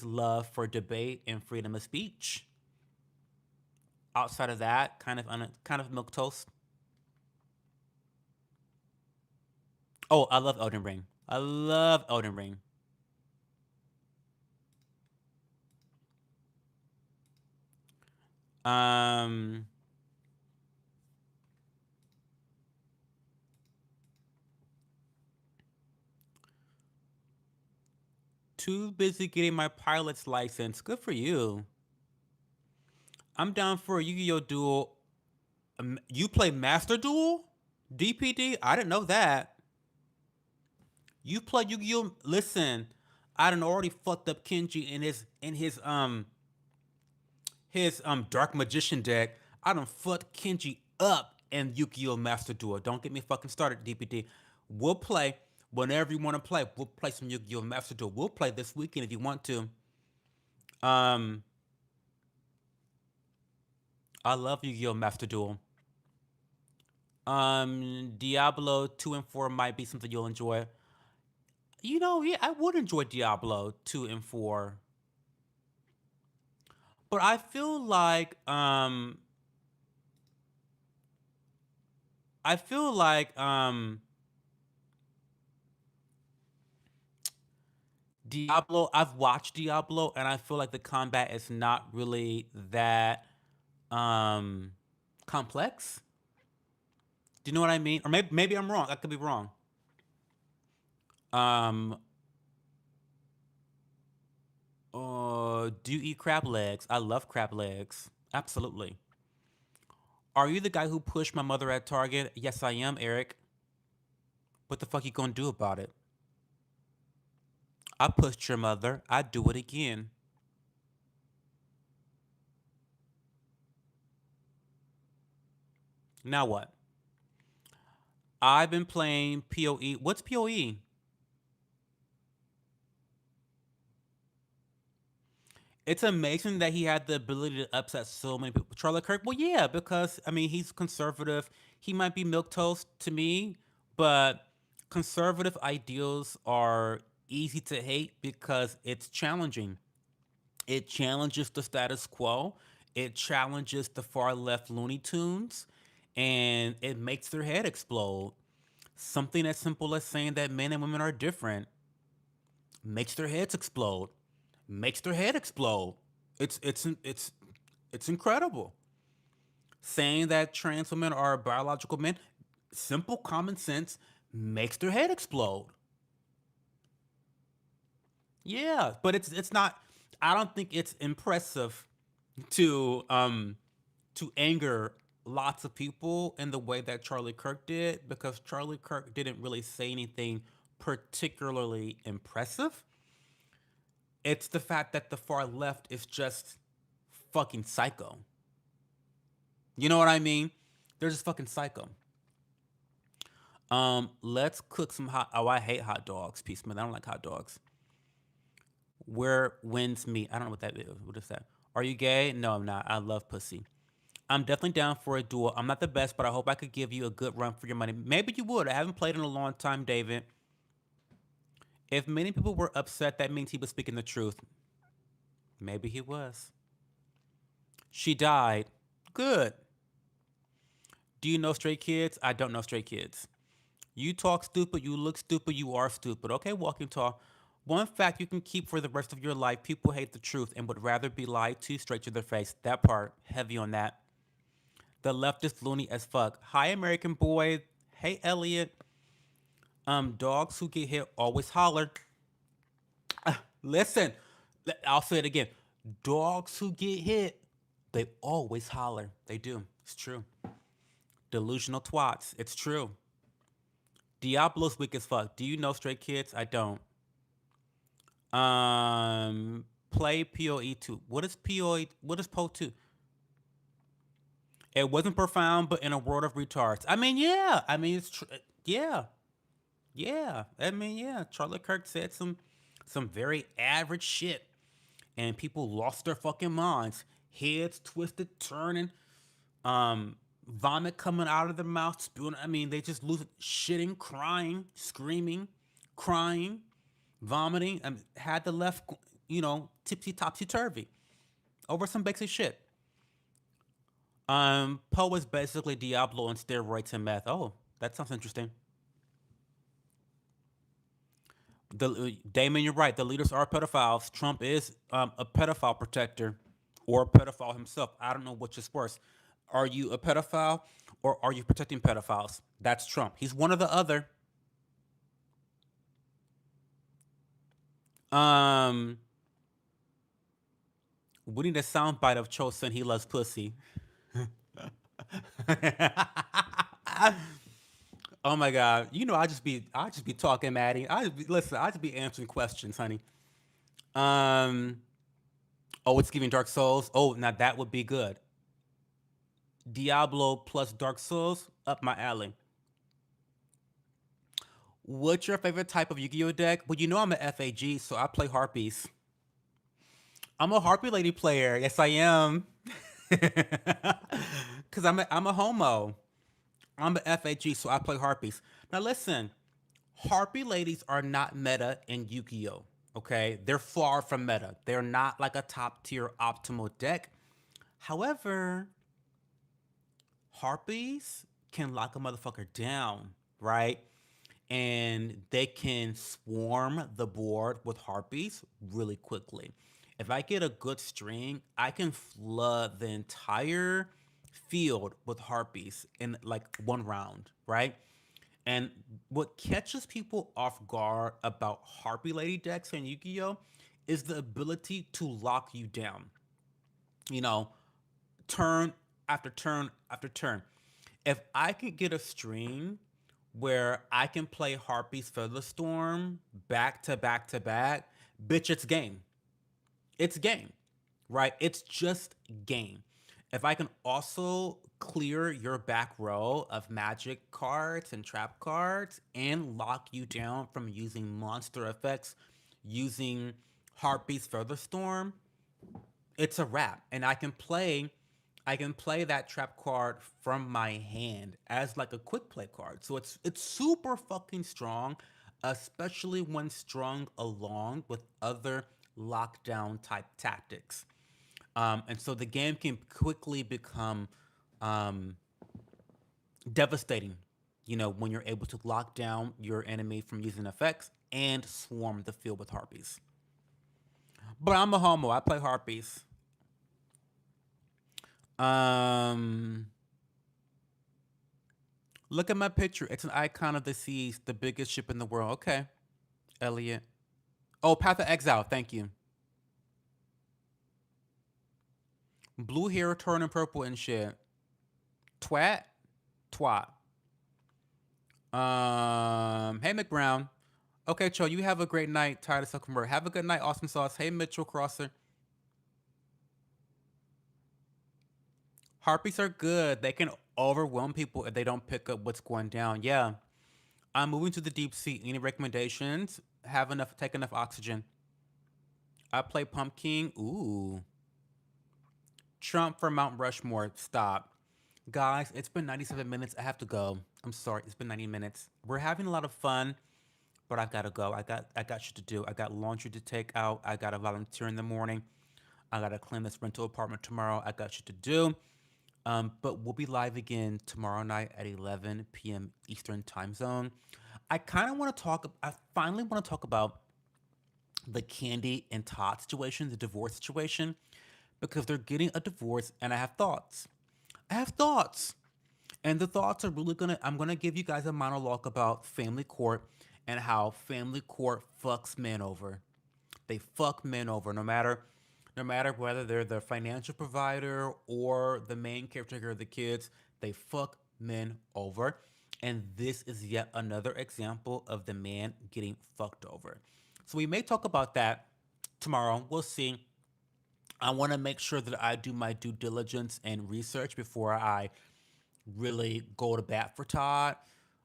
love for debate and freedom of speech. Outside of that, kind of milk toast. Oh, I love Elden Ring. I love Elden Ring. Um, Too busy getting my pilot's license. Good for you. I'm down for a Yu-Gi-Oh duel. You play Master Duel? DPD? I didn't know that. You play Yu-Gi-Oh? Listen, I done already fucked up Kenji in his Dark Magician deck. I done fucked Kenji up in Yu-Gi-Oh Master Duel. Don't get me fucking started, DPD. We'll play whenever you want to play. We'll play some Yu-Gi-Oh Master Duel. We'll play this weekend if you want to. Um, I love Yu-Gi-Oh Master Duel. Diablo 2 and 4 might be something you'll enjoy. You know, yeah, I would enjoy Diablo 2 and 4. But I feel like Diablo, I've watched Diablo and I feel like the combat is not really that um complex. Do you know what I mean? Or maybe I'm wrong. I could be wrong. Um do you eat crab legs? I love crab legs. Absolutely. Are you the guy who pushed my mother at Target? Yes, I am, Eric. What the fuck you gonna do about it? I pushed your mother. I'd do it again. Now what? I've been playing PoE. What's PoE? It's amazing that he had the ability to upset so many people. Charlie Kirk, well, yeah, because I mean he's conservative. He might be milk toast to me, but conservative ideals are easy to hate because it's challenging. It challenges the status quo. It challenges the far left Looney Tunes, and it makes their head explode. Something as simple as saying that men and women are different makes their heads explode. Makes their head explode. It's it's incredible. Saying that trans women are biological men, simple common sense makes their head explode. Yeah, but it's not. I don't think it's impressive to to anger lots of people in the way that Charlie Kirk did because Charlie Kirk didn't really say anything particularly impressive. It's the fact that the far left is just fucking psycho. You know what I mean? They're just fucking psycho. Let's cook some hot. Oh, I hate hot dogs, Peace man. I don't like hot dogs. Where wins meat? I don't know what that is. What is that? Are you gay? No, I'm not. I love pussy. I'm definitely down for a duel. I'm not the best, but I hope I could give you a good run for your money. Maybe you would. I haven't played in a long time, David. If many people were upset, that means he was speaking the truth. Maybe he was. She died. Good. Do you know Stray Kids? I don't know Stray Kids. You talk stupid, you look stupid, you are stupid. Okay, walking tall. One fact you can keep for the rest of your life: people hate the truth and would rather be lied to straight to their face. That part, heavy on that. The left is loony as fuck. Hi, American boy. Hey, Elliot. Dogs who get hit always holler. Listen, I'll say it again. Dogs who get hit, they always holler. They do. It's true. Delusional twats. It's true. Diablo's weak as fuck. Do you know Stray Kids? I don't. Play PoE2. What is PoE? What is PoE2? It wasn't profound, but in a world of retards. I mean, yeah. I mean, yeah, yeah. I mean, yeah. Charlie Kirk said some very average shit, and people lost their fucking minds. Heads twisted, turning, vomit coming out of their mouth, spewing. I mean, they just lose it, shitting, crying, screaming, crying, vomiting, and had the left, tipsy topsy turvy over some basic shit. Poe is basically Diablo on steroids and meth. Oh, that sounds interesting. The Damon, you're right. The leaders are pedophiles. Trump is a pedophile protector, or a pedophile himself. I don't know which is worse. Are you a pedophile, or are you protecting pedophiles? That's Trump. He's one or the other. Um, we need a soundbite of Cho saying he loves pussy. Oh my god! You know I just be talking, Maddie. Listen. I just be answering questions, honey. Um. Oh, it's giving Dark Souls. Oh, now that would be good. Diablo plus Dark Souls up my alley. What's your favorite type of Yu-Gi-Oh deck? Well, you know I'm an FAG, so I play Harpies. I'm a Harpy Lady player. Yes, I am. Cause I'm a homo. I'm a FAG, so I play Harpies. Now listen, Harpy ladies are not meta in Yu-Gi-Oh! Okay? They're far from meta. They're not like a top tier optimal deck. However, Harpies can lock a motherfucker down, right? And they can swarm the board with Harpies really quickly. If I get a good string, I can flood the entire field with Harpies in like one round, right? And what catches people off guard about Harpy Lady decks in Yu Gi Oh! Is the ability to lock you down. You know, turn after turn after turn. If I could get a stream where I can play Harpy's Featherstorm back to back to back, bitch, it's game. It's game, right? It's just game. If I can also clear your back row of magic cards and trap cards and lock you down from using monster effects, using Harpy's Featherstorm, it's a wrap. And I can play that trap card from my hand as like a quick play card. So it's super fucking strong, especially when strung along with other lockdown type tactics. And so the game can quickly become um, devastating, when you're able to lock down your enemy from using effects and swarm the field with harpies. But I'm a homo. I play harpies. Um, Look at my picture. It's an icon of the seas, the biggest ship in the world. Okay, Elliot. Oh, Path of Exile. Thank you. Blue hair turning purple and shit. Twat. Twat. Hey McBrown. Okay, Cho, you have a great night. Tired of sucking word. Have a good night, awesome sauce. Hey Mitchell Crosser. Harpies are good. They can overwhelm people if they don't pick up what's going down. Yeah. I'm moving to the deep sea. Any recommendations? Have enough take enough oxygen. I play pumpkin. Ooh. Trump for Mount Rushmore. Stop. Guys, it's been 97 minutes. I have to go. I'm sorry. It's been 90 minutes. We're having a lot of fun, but I gotta go. I got shit to do. I got laundry to take out. I gotta volunteer in the morning. I gotta clean this rental apartment tomorrow. I got shit to do. But we'll be live again tomorrow night at 11 p.m. Eastern time zone. I kind of want to talk. I finally want to talk about the Candy and Todd situation, the divorce situation, because they're getting a divorce, and I have thoughts. I have thoughts. And the thoughts are really gonna, I'm gonna give you guys a monologue about family court and how family court fucks men over. They fuck men over no matter whether they're the financial provider or the main caretaker of the kids, they fuck men over. And this is yet another example of the man getting fucked over. So we may talk about that tomorrow. We'll see. I want to make sure that I do my due diligence and research before I really go to bat for Todd.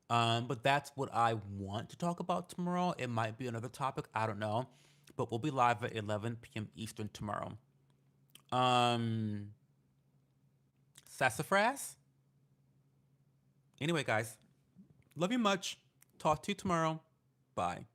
But that's what I want to talk about tomorrow. It might be another topic. I don't know. But we'll be live at 11 p.m. Eastern tomorrow. Um, Sassafras? Anyway, guys, love you much. Talk to you tomorrow. Bye.